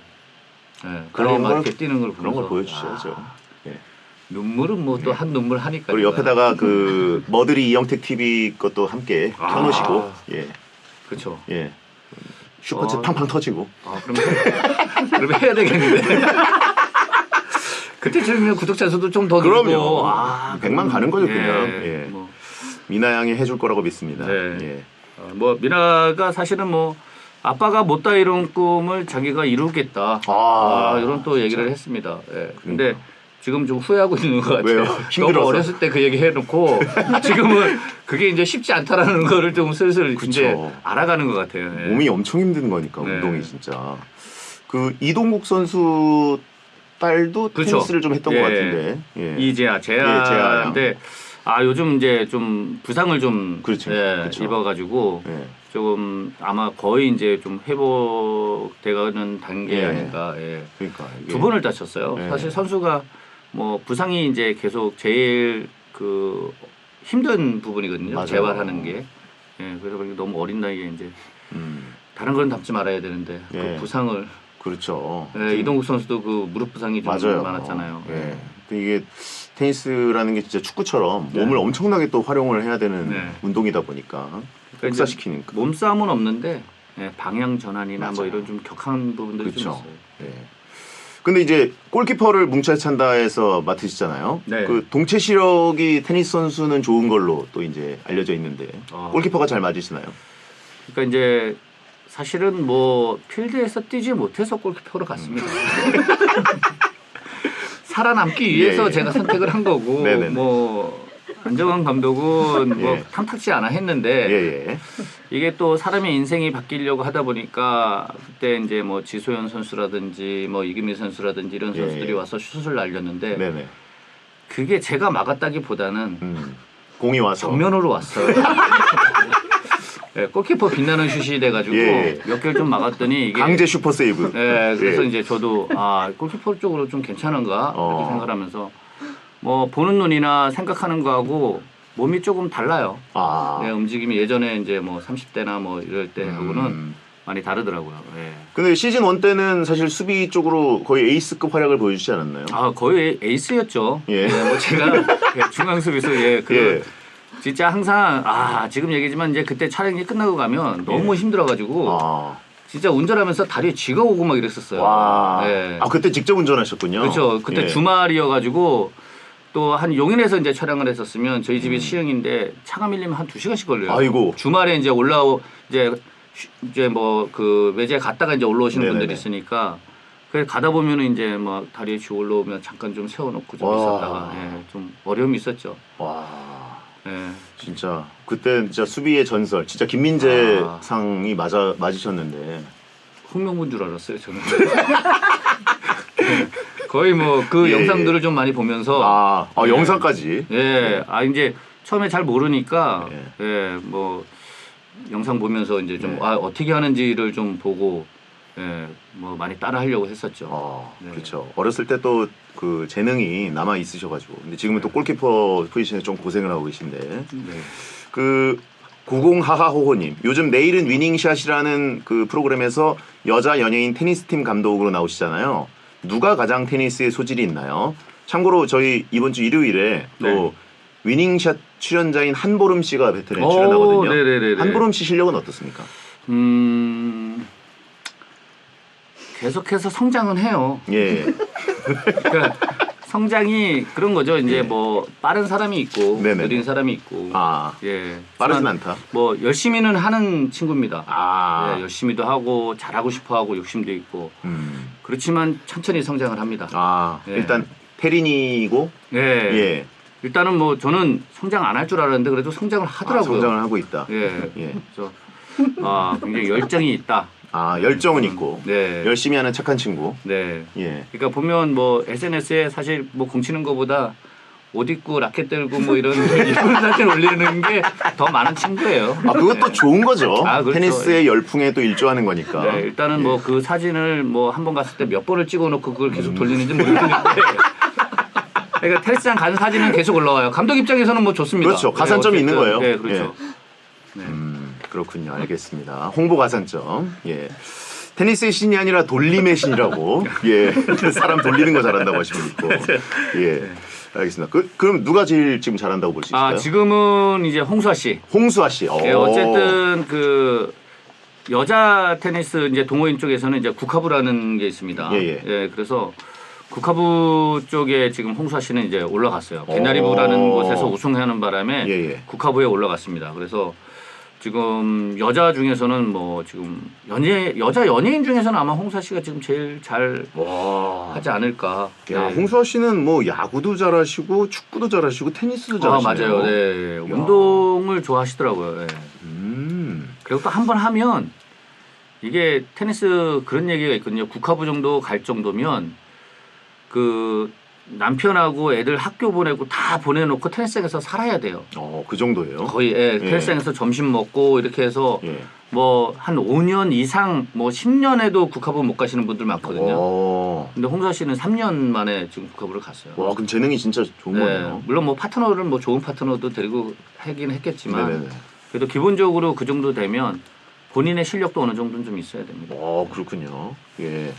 네, 그런 걸 이렇게 뛰는 걸 그런 걸 보면서. 보여주셔야죠. 눈물은 뭐 또 한 눈물 하니까. 그리고 옆에다가 그 머드리 이영택 TV 것도 함께 켜놓으시고 그렇죠. 예. 슈퍼챗 팡팡 터지고. 그러면 해야 되겠는데. 그때쯤이면 구독자 수도 좀 더 늘고. 그럼요. 100만 가는 거죠 그냥. 예. 뭐. 미나 양이 해줄 거라고 믿습니다. 네. 예. 미나가 사실은 아빠가 못다 이룬 꿈을 자기가 이루겠다. 이런 또 얘기를 했습니다. 예. 근데 지금 좀 후회하고 있는 것 같아요. 왜요? 힘들어서. 너무 어렸을 때 그 얘기 해놓고 지금은 그게 이제 쉽지 않다라는 거를 좀 슬슬 이제 알아가는 것 같아요. 예. 몸이 엄청 힘든 거니까 운동이 진짜. 그 이동국 선수 딸도 테니스를 좀 했던 것 같은데. 예. 이재아, 재아인데 요즘 이제 좀 부상을 좀 입어가지고 조금 아마 거의 이제 좀 회복돼가는 단계 아닌가. 예. 그러니까 두 번을 다쳤어요. 사실 선수가 부상이 이제 계속 제일 그 힘든 부분이거든요. 맞아요. 재활하는 게. 예. 그래서 너무 어린 나이에 이제 다른 건 담지 말아야 되는데 그 부상을. 그렇죠. 이동국 선수도 그 무릎 부상이 좀 많았잖아요. 예. 이게 테니스라는 게 진짜 축구처럼 몸을 엄청나게 또 활용을 해야 되는 운동이다 보니까 역사시키니까. 몸싸움은 없는데 예, 방향 전환이나 뭐 맞아요. 이런 좀 격한 부분들이 좀 그렇죠. 있어요. 예. 근데 이제 골키퍼를 뭉쳐 찬다에서 맡으시잖아요. 네. 그 동체 시력이 테니스 선수는 좋은 걸로 또 이제 알려져 있는데 아. 골키퍼가 잘 맞으시나요? 그러니까 이제 사실은 뭐 필드에서 뛰지 못해서 골키퍼로 갔습니다. 살아남기 위해서 예. 제가 선택을 한 거고 네네네. 뭐 안정환 감독은 뭐 예. 탐탁지 않아 했는데 예예. 이게 또 사람의 인생이 바뀌려고 하다 보니까 그때 이제 뭐 지소연 선수라든지 뭐 이금희 선수라든지 이런 예, 선수들이 예. 와서 슛을 날렸는데 네네. 그게 제가 막았다기보다는 공이 와서. 정면으로 왔어요. 예, 골키퍼 빛나는 슛이 돼가지고 예. 몇 개를 좀 막았더니 이게 강제 슈퍼 세이브. 예, 그래서 예. 이제 저도 골키퍼 쪽으로 좀 괜찮은가 이렇게 어. 생각하면서 뭐 보는 눈이나 생각하는 거하고 몸이 조금 달라요. 아. 네, 움직임이 예전에 이제 뭐 30대나 뭐 이럴 때하고는 음. 많이 다르더라고요. 예. 근데 시즌 1 때는 사실 수비 쪽으로 거의 에이스급 활약을 보여주지 않았나요? 거의 에이스였죠. 예. 뭐 제가 중앙 수비수 예. 진짜 항상 지금 얘기지만 이제 그때 촬영이 끝나고 가면 너무 예. 힘들어가지고 아. 진짜 운전하면서 다리에 쥐가 오고 막 이랬었어요. 와. 예. 그때 직접 운전하셨군요. 그렇죠. 그때 예. 주말이어가지고 또 한 용인에서 이제 촬영을 했었으면 저희 음. 집이 시흥인데 차가 밀리면 한 2시간씩 걸려요. 아이고. 주말에 이제 이제 뭐 그 외제 갔다가 이제 올라오시는 네네네. 분들이 있으니까 그래 가다 보면은 이제 뭐 다리에 쥐 올라오면 잠깐 좀 세워놓고 좀 와. 있었다가 좀 어려움이 있었죠. 와. 예. 진짜 그때 진짜 수비의 전설, 진짜 김민재 아. 상이 맞으셨는데. 홍명보인 줄 알았어요 저는. 거의 뭐 그 예. 영상들을 좀 많이 보면서 예. 영상까지. 예, 이제 처음에 잘 모르니까 예. 예, 뭐 영상 보면서 이제 좀 예. 어떻게 하는지를 좀 보고 뭐 많이 따라 하려고 했었죠. 네. 그렇죠. 어렸을 때 또 그 재능이 남아 있으셔가지고, 근데 지금은 또 골키퍼 포지션에 좀 고생을 하고 계신데, 네. 그 90하하호호님, 요즘 내일은 위닝샷이라는 그 프로그램에서 여자 연예인 테니스팀 감독으로 나오시잖아요. 누가 가장 테니스에 소질이 있나요? 참고로 저희 이번 주 일요일에 또 네. 위닝샷 출연자인 한보름 씨가 베테랑에 출연하거든요. 네네네. 한보름 씨 실력은 어떻습니까? 계속해서 성장은 해요. 예. 그러니까 성장이 그런 거죠. 이제 예. 뭐 빠른 사람이 있고 네네네. 느린 사람이 있고. 예. 빠르진 하지만 않다. 뭐 열심히는 하는 친구입니다. 아. 예, 열심히도 하고 잘하고 싶어하고 욕심도 있고. 그렇지만 천천히 성장을 합니다. 예. 일단 페린이고. 예. 예. 일단은 뭐 저는 성장 안 할 줄 알았는데 그래도 성장을 하더라고요. 성장을 하고 있다. 예. 예. 그래서 굉장히 열정이 있다. 열정은 있고. 네. 열심히 하는 착한 친구. 네. 예. 그러니까 보면 뭐 SNS에 사실 뭐 공치는 것보다 옷 입고 라켓 들고 뭐 이런 사진 올리는 게 더 많은 친구예요. 그것도 네. 좋은 거죠. 그렇죠. 테니스의 열풍에 또 일조하는 거니까. 네, 일단은 예. 뭐 그 사진을 뭐 한 번 갔을 때 몇 번을 찍어놓고 그걸 계속 돌리는지 모르겠는데. 그러니까 테니스장 가는 사진은 계속 올라와요. 감독 입장에서는 뭐 좋습니다. 그렇죠. 가산점이 있는 거예요. 네, 그렇죠. 네. 그렇군요. 알겠습니다. 홍보 가산점. 예. 테니스의 신이 아니라 돌림의 신이라고. 예. 사람 돌리는 거 잘한다고 하시면 있고. 예. 알겠습니다. 그럼 누가 제일 지금 잘한다고 볼 수 있을까요? 지금은 이제 홍수아 씨. 홍수아 씨. 예, 어쨌든 그 여자 테니스 이제 동호인 쪽에서는 이제 국하부라는 게 있습니다. 예. 그래서 국하부 쪽에 지금 홍수아 씨는 이제 올라갔어요. 개나리부라는 곳에서 우승하는 바람에 예. 국하부에 올라갔습니다. 그래서 지금 여자 중에서는 뭐 지금 여자 연예인 중에서는 아마 홍수아 씨가 지금 제일 잘 하지 않을까. 야, 네. 홍수아 씨는 뭐 야구도 잘하시고 축구도 잘하시고 테니스도 잘하시네요. 맞아요. 네. 운동을 좋아하시더라고요. 네. 그리고 또 한 번 하면 이게 테니스 그런 얘기가 있거든요. 국하부 정도 갈 정도면 그 남편하고 애들 학교 보내고 다 보내놓고 테니스장에서 살아야 돼요. 그 정도예요? 거의 테니스장에서 점심 먹고 이렇게 해서 뭐 한 5년 이상 뭐 10년에도 국하부 못 가시는 분들 많거든요. 근데 홍수아 씨는 3년 만에 지금 국하부를 갔어요. 와, 그럼 재능이 진짜 좋은 거네요. 물론 뭐 파트너를 뭐 좋은 파트너도 데리고 하긴 했겠지만 네네네. 그래도 기본적으로 그 정도 되면 본인의 실력도 어느 정도는 좀 있어야 됩니다. 그렇군요. 예.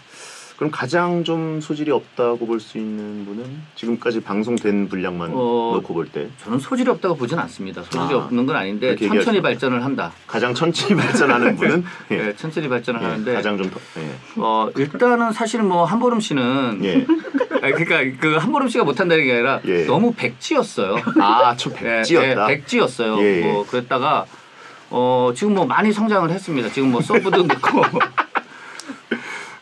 그럼 가장 좀 소질이 없다고 볼 수 있는 분은 지금까지 방송된 분량만 놓고 볼 때 저는 소질이 없다고 보진 않습니다. 소질이 아, 없는 건 아닌데 그렇게 천천히 얘기하시니까. 발전을 한다. 가장 천천히 발전하는 분은 예. 네, 천천히 발전을 예, 하는데 가장 좀 더, 예. 일단은 사실 뭐 한보름 씨는 예. 그러니까 그 한보름 씨가 못한다는 게 아니라 예. 너무 백지였어요. 아, 좀 백지였다. 백지였어요. 예, 예. 뭐 그랬다가 지금 뭐 많이 성장을 했습니다. 지금 뭐 서브도 넣고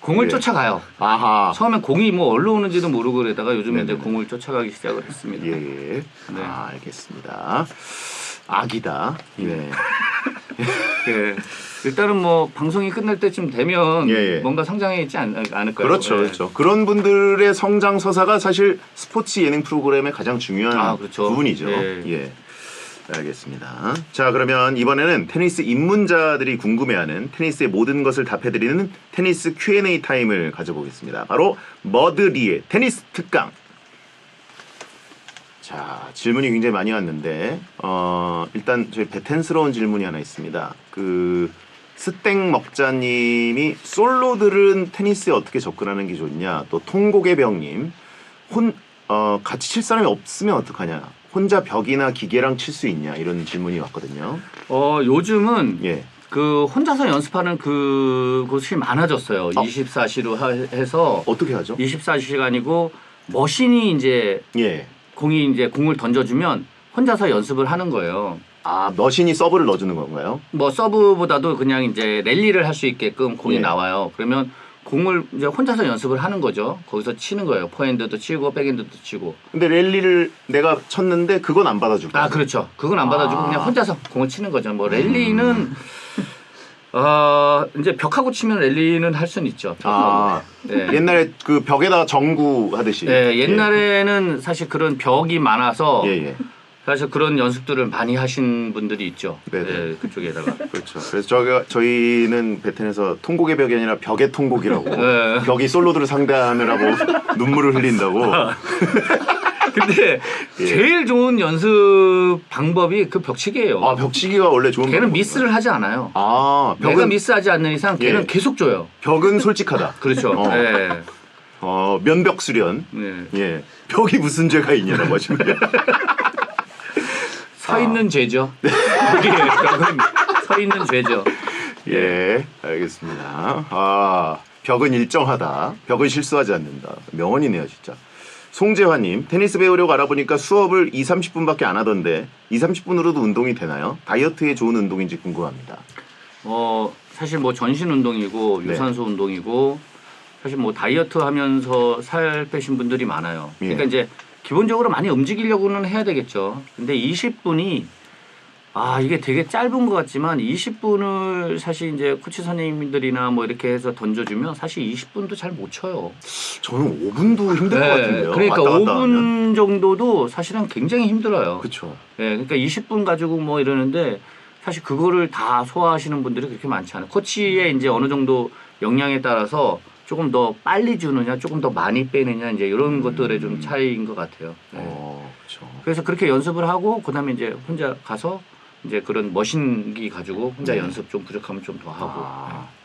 공을 예. 쫓아가요. 아하. 처음엔 공이 뭐 어디로 오는지도 모르고 그러다가 요즘에 이제 네네. 공을 쫓아가기 시작을 했습니다. 예. 예. 네. 아, 알겠습니다. 악이다. 예. 네. 일단은 뭐 방송이 끝날 때쯤 되면 예, 예. 뭔가 성장해 있지 않을까요? 그렇죠, 예. 그렇죠. 그런 분들의 성장 서사가 사실 스포츠 예능 프로그램의 가장 중요한 그렇죠. 부분이죠. 예. 예. 알겠습니다. 자, 그러면 이번에는 테니스 입문자들이 궁금해하는 테니스의 모든 것을 답해드리는 테니스 Q&A 타임을 가져보겠습니다. 바로 머드리의 테니스 특강. 자, 질문이 굉장히 많이 왔는데 일단 저희 배텐스러운 질문이 하나 있습니다. 스땡 먹자님이 솔로들은 테니스에 어떻게 접근하는 게 좋냐? 또 통곡의 병님 같이 칠 사람이 없으면 어떡하냐? 혼자 벽이나 기계랑 칠 수 있냐? 이런 질문이 왔거든요. 요즘은 예. 그 혼자서 연습하는 그곳이 많아졌어요. 24시로 해서 어떻게 하죠? 24시간이고 머신이 이제 예. 공을 던져주면 혼자서 연습을 하는 거예요. 아, 머신이 서브를 넣어주는 건가요? 뭐 서브보다도 그냥 이제 랠리를 할 수 있게끔 공이 예. 나와요. 그러면 공을 이제 혼자서 연습을 하는 거죠. 거기서 치는 거예요. 포핸드도 치고 백핸드도 치고. 근데 랠리를 내가 쳤는데 그건 안 받아줄 거예요. 그렇죠. 그건 안 받아주고 아. 그냥 혼자서 공을 치는 거죠. 뭐 랠리는 이제 벽하고 치면 랠리는 할 수는 있죠. 네. 옛날에 그 벽에다가 정구 하듯이. 네, 옛날에는 사실 그런 벽이 많아서 예. 사실 그런 연습들을 많이 하신 분들이 있죠. 네네. 네, 그쪽에다가. 그렇죠. 그래서 저희는 베텐에서 통곡의 벽이 아니라 벽의 통곡이라고. 네. 벽이 솔로들을 상대하느라고 눈물을 흘린다고. 근데 예. 제일 좋은 연습 방법이 그 벽치기예요. 벽치기가 원래 좋은 걔는 방법이구나. 미스를 하지 않아요. 벽은 내가 미스하지 않는 이상 걔는 예. 계속 줘요. 벽은 솔직하다. 그렇죠. 네. 면벽 수련. 네. 예. 벽이 무슨 죄가 있냐라고 하시면. 서 있는 죄죠. 벽은 서 있는 죄죠. 예, 알겠습니다. 벽은 일정하다. 벽은 실수하지 않는다. 명언이네요, 진짜. 송재화님, 테니스 배우려고 알아보니까 수업을 20-30분밖에 안 하던데 20-30분으로도 운동이 되나요? 다이어트에 좋은 운동인지 궁금합니다. 사실 뭐 전신 운동이고 네. 유산소 운동이고 사실 뭐 다이어트 하면서 살 빼신 분들이 많아요. 예. 그러니까 이제 기본적으로 많이 움직이려고는 해야 되겠죠. 근데 20분이 이게 되게 짧은 것 같지만 20분을 사실 이제 코치 선생님들이나 뭐 이렇게 해서 던져주면 사실 20분도 잘 못 쳐요. 저는 5분도 힘들 것 같은데요. 그러니까 왔다 갔다 5분 하면. 정도도 사실은 굉장히 힘들어요. 그렇죠. 예, 그러니까 20분 가지고 뭐 이러는데 사실 그거를 다 소화하시는 분들이 그렇게 많지 않아요. 코치의 이제 어느 정도 역량에 따라서 조금 더 빨리 주느냐, 조금 더 많이 빼느냐 이제 이런 것들의 좀 차이인 것 같아요. 예. 그렇죠. 그래서 그렇게 연습을 하고 그다음에 이제 혼자 가서 이제 그런 머신기 가지고 혼자 네. 연습 좀 부족하면 좀 더 하고.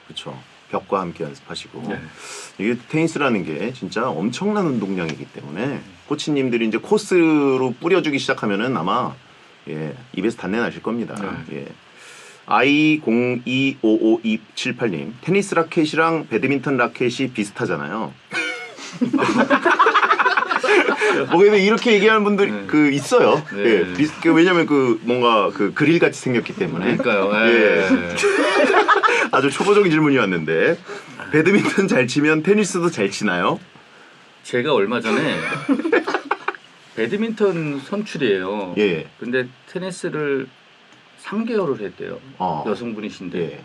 그렇죠. 벽과 함께 연습하시고 네. 이게 테니스라는 게 진짜 엄청난 운동량이기 때문에 코치님들이 이제 코스로 뿌려주기 시작하면은 아마 입에서 단내 나실 겁니다. 네. 예. I02552778님 테니스 라켓이랑 배드민턴 라켓이 비슷하잖아요. 뭐 근데 이렇게 얘기하는 분들이 네. 있어요. 네. 예, 왜냐면 뭔가 그릴 같이 생겼기 때문에. 그러니까요. 예. 아주 초보적인 질문이 왔는데 배드민턴 잘 치면 테니스도 잘 치나요? 제가 얼마 전에 배드민턴 선출이에요. 예. 근데 테니스를 3개월을 했대요. 여성분이신데. 예.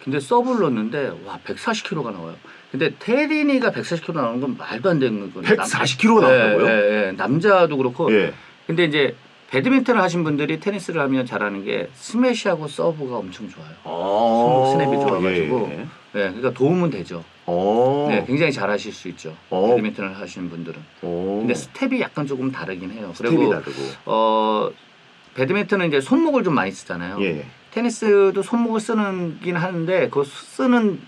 근데 서브를 넣었는데 140kg가 나와요. 근데 테린이가 140kg 나오는 건 말도 안 되는 거예요. 140kg 나온다고요? 예. 남자도 그렇고. 예. 근데 이제 배드민턴을 하신 분들이 테니스를 하면 잘하는 게 스매시하고 서브가 엄청 좋아요. 스냅이 좋아가지고. 예. 그러니까 도움은 되죠. 네, 굉장히 잘하실 수 있죠. 배드민턴을 하시는 분들은. 근데 스텝이 약간 조금 다르긴 해요. 스텝이 다르고. 배드민턴은 이제 손목을 좀 많이 쓰잖아요. 예. 테니스도 손목을 쓰는긴 하는데 그 쓰는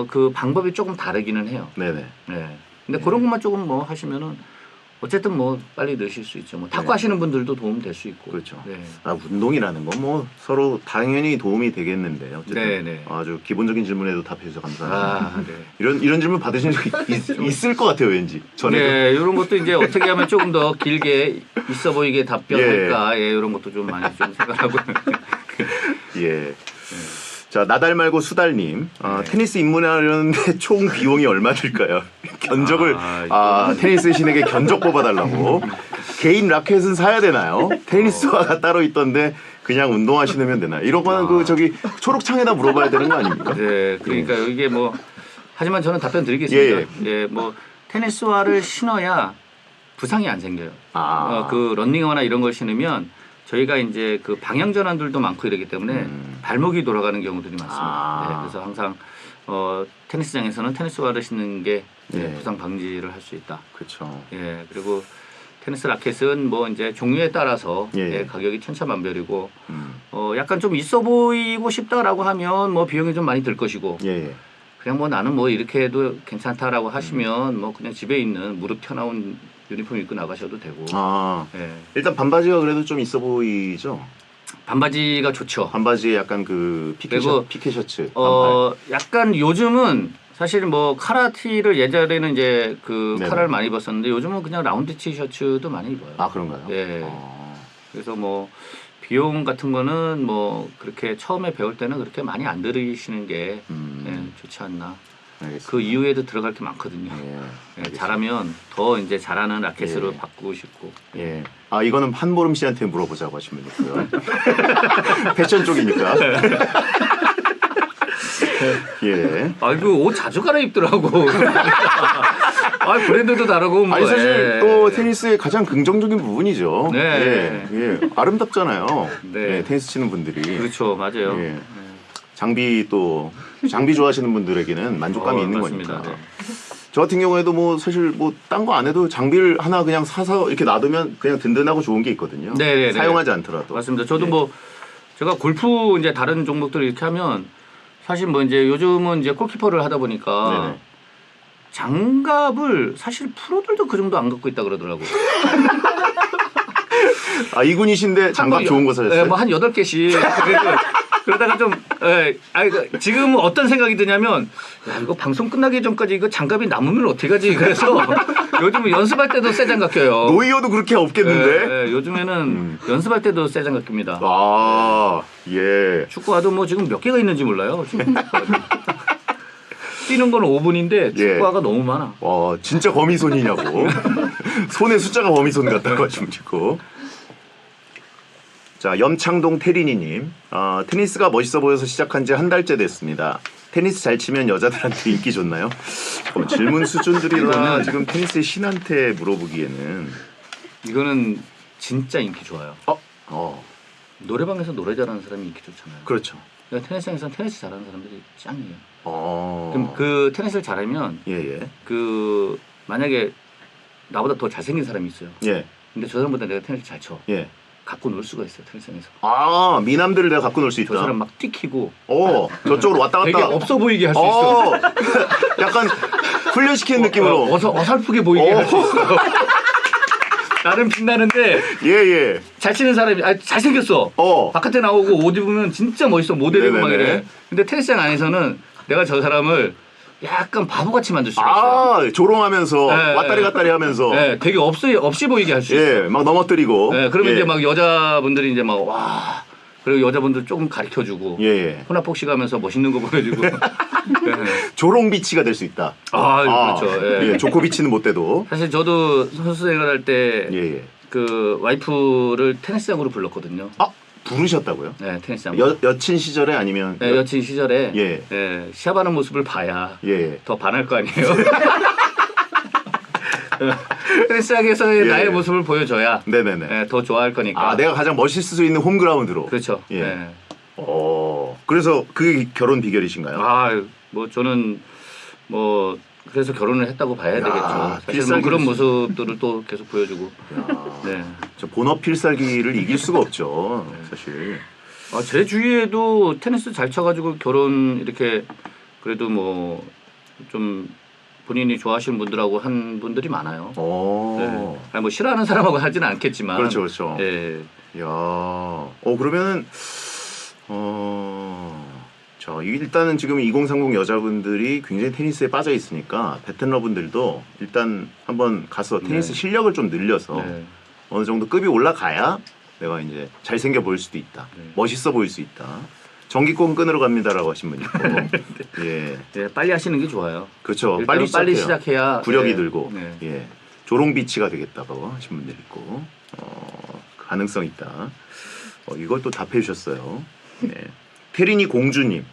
그 방법이 조금 다르기는 해요. 네네. 네. 근데 그런 것만 조금 뭐 하시면은 어쨌든 뭐 빨리 넣으실 수 있죠. 뭐 탁구 하시는 분들도 도움 될 수 있고. 그렇죠. 네. 운동이라는 건 뭐 서로 당연히 도움이 되겠는데 어쨌든 네네. 아주 기본적인 질문에도 답해주셔서 감사합니다. 아, 네. 이런 질문 받으신 적 있을 것 같아요, 왠지. 전에도. 네, 이런 것도 이제 어떻게 하면 조금 더 길게 있어 보이게 답변할까, 예, 이런 것도 좀 많이 좀 생각하고. 예. 자, 나달 말고 수달님, 테니스 입문하려는데 총 비용이 얼마 들까요? 견적을 테니스 신에게 견적 뽑아달라고. 개인 라켓은 사야 되나요? 테니스화가 따로 있던데 그냥 운동화신으면 되나요? 이런 거는 그 저기 초록창에다 물어봐야 되는 거 아닙니까? 네, 그러니까 이게 뭐 하지만 저는 답변 드리겠습니다. 예, 뭐 테니스화를 신어야 부상이 안 생겨요. 그 런닝화나 이런 걸 신으면 저희가 이제 그 방향 전환들도 많고 이러기 때문에 발목이 돌아가는 경우들이 많습니다. 네, 그래서 항상 테니스장에서는 테니스화를 신는 게 부상 방지를 할 수 있다. 그렇죠. 예, 그리고 테니스 라켓은 뭐 이제 종류에 따라서 가격이 천차만별이고 약간 좀 있어 보이고 싶다라고 하면 뭐 비용이 좀 많이 들 것이고 그냥 뭐 나는 뭐 이렇게 해도 괜찮다라고 하시면 뭐 그냥 집에 있는 무릎 튀어나온 유니폼 입고 나가셔도 되고. 일단 반바지가 그래도 좀 있어 보이죠? 반바지가 좋죠. 반바지에 약간 그 피케 셔츠. 약간 요즘은 사실 뭐 카라티를 예전에는 이제 그 네네. 카라를 많이 입었었는데 요즘은 그냥 라운드 티셔츠도 많이 입어요. 아, 그런가요? 예. 그래서 뭐 비용 같은 거는 뭐 그렇게 처음에 배울 때는 그렇게 많이 안 들이시는 게 좋지 않나. 알겠습니다. 그 이후에도 들어갈 게 많거든요. 잘하면 더 이제 잘하는 라켓으로 바꾸고 싶고. 이거는 한보름 씨한테 물어보자고 하시면 되고요. 패션 쪽이니까. 그 옷 자주 갈아입더라고. 브랜드도 다르고 뭐. 아니 사실 또 테니스의 가장 긍정적인 부분이죠. 네. 아름답잖아요. 네. 테니스 치는 분들이. 그렇죠, 맞아요. 장비 좋아하시는 분들에게는 만족감이 있는 맞습니다. 거니까. 저 같은 경우에도 뭐 사실 뭐 딴 거 안 해도 장비를 하나 그냥 사서 이렇게 놔두면 그냥 든든하고 좋은 게 있거든요. 네네네. 사용하지 않더라도. 맞습니다. 저도 뭐 제가 골프 이제 다른 종목들 이렇게 하면 사실 뭐 이제 요즘은 이제 골키퍼를 하다 보니까 장갑을 사실 프로들도 그 정도 안 갖고 있다 그러더라고요. 이군이신데 장갑 좋은 거 사셨어요? 뭐 한 8개씩. 그러다가 좀, 지금 어떤 생각이 드냐면, 이거 방송 끝나기 전까지 이거 장갑이 남으면 어떻게 하지? 그래서 요즘은 연습할 때도 새 장갑 껴요. 노이어도 그렇게 없겠는데? 요즘에는 연습할 때도 새 장갑 낍니다. 축구화도 뭐 지금 몇 개가 있는지 몰라요. 뛰는 건 5분인데 축구화가 너무 많아. 진짜 거미손이냐고. 손의 숫자가 거미손 같다고 하시면 좋고. 자, 염창동 태린이님. 테니스가 멋있어 보여서 시작한 지 한 달째 됐습니다. 테니스 잘 치면 여자들한테 인기 좋나요? 질문 수준들이라 지금 테니스의 신한테 물어보기에는. 이거는 진짜 인기 좋아요. 노래방에서 노래 잘하는 사람이 인기 좋잖아요. 그렇죠. 그러니까 테니스장에서는 테니스 잘하는 사람들이 짱이에요. 그럼 그 테니스를 잘하면 그 만약에 나보다 더 잘생긴 사람이 있어요. 근데 저 사람보다 내가 테니스 잘 쳐. 갖고 놀 수가 있어요, 테니스장에서. 미남들을 내가 갖고 놀 수 있다. 저 사람 막 뛰키고. 저쪽으로 왔다 갔다. 되게 없어 보이게 할 수 있어. 약간 훈련시키는 느낌으로. 어설프게 보이게 할 수 있어. 나름 빛나는데. 잘 치는 사람이 잘생겼어. 바깥에 나오고 옷 입으면 진짜 멋있어. 모델이고 막 이래. 근데 테니스장 안에서는 내가 저 사람을 약간 바보같이 만들 수가 있어요. 조롱하면서 왔다리 갔다리 하면서. 되게 없이 보이게 할 수 있어요. 막 넘어뜨리고. 그러면 이제 막 여자분들이 이제 막 와. 그리고 여자분들 조금 가르쳐주고. 혼합복식 하면서 멋있는 거 보여주고. 조롱비치가 될 수 있다. 그렇죠. 조코비치는 못 돼도. 사실 저도 선수 생활할 때 그 와이프를 테니스장으로 불렀거든요. 부르셨다고요? 네, 테니스장. 여친 시절에 아니면? 여친 시절에 시합하는 모습을 봐야 더 반할 거 아니에요. 테니스장에서의 나의 모습을 보여줘야 더 좋아할 거니까. 내가 가장 멋있을 수 있는 홈그라운드로. 그렇죠. 그래서 그게 결혼 비결이신가요? 뭐 저는 뭐 그래서 결혼을 했다고 봐야 되겠죠. 사실 뭐 그런 모습들을 또 계속 보여주고. 저 본업 필살기를 이길 수가 없죠. 사실. 제 주위에도 테니스 잘 쳐가지고 결혼 이렇게 그래도 뭐 좀 본인이 좋아하시는 분들하고 한 분들이 많아요. 네. 아니 뭐 싫어하는 사람하고 하지는 않겠지만. 그렇죠, 그렇죠. 예. 야, 그러면은 자, 일단은 지금 2030 여자분들이 굉장히 테니스에 빠져 있으니까 베테너분들도 일단 한번 가서 테니스 네. 실력을 좀 늘려서 네. 어느 정도 급이 올라가야 내가 이제 잘생겨 보일 수도 있다. 네. 멋있어 보일 수 있다. 전기권 끊으러 갑니다라고 하신 분 있고. 예. 예, 빨리 하시는 게 좋아요. 그렇죠. 일단은 빨리 빨리 시작해야 시작해야 구력이 네. 들고. 네. 예. 조롱비치가 되겠다고 하신 분들 있고. 가능성 있다. 이걸 또 답해 주셨어요. 네. 테리니 공주님.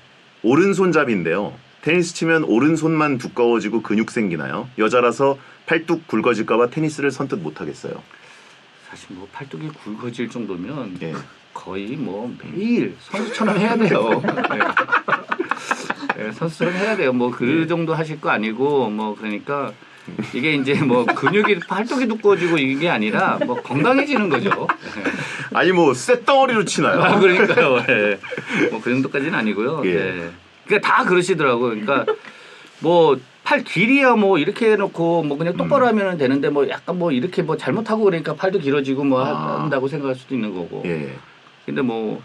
오른손잡이인데요. 테니스 치면 오른손만 두꺼워지고 근육 생기나요? 여자라서 팔뚝 굵어질까봐 테니스를 선뜻 못하겠어요. 사실 뭐 팔뚝이 굵어질 정도면 예. 거의 뭐 매일 선수처럼 해야 돼요. 네. 네, 선수처럼 해야 돼요. 뭐 그 정도 하실 거 아니고 뭐 그러니까 이게 이제 뭐 근육이 팔뚝이 두꺼워지고 이게 아니라 뭐 건강해지는 거죠. 아니 뭐 쇳덩어리로 치나요? 아, 그러니까요. 네. 뭐그 정도까지는 아니고요. 예. 네. 그러니까 다 그러시더라고요. 그러니까 뭐 팔 길이야 뭐 이렇게 해놓고 뭐 그냥 똑바로 하면 되는데 뭐 약간 뭐 이렇게 뭐 잘못하고 그러니까 팔도 길어지고 뭐 한다고 생각할 수도 있는 거고. 예. 근데 뭐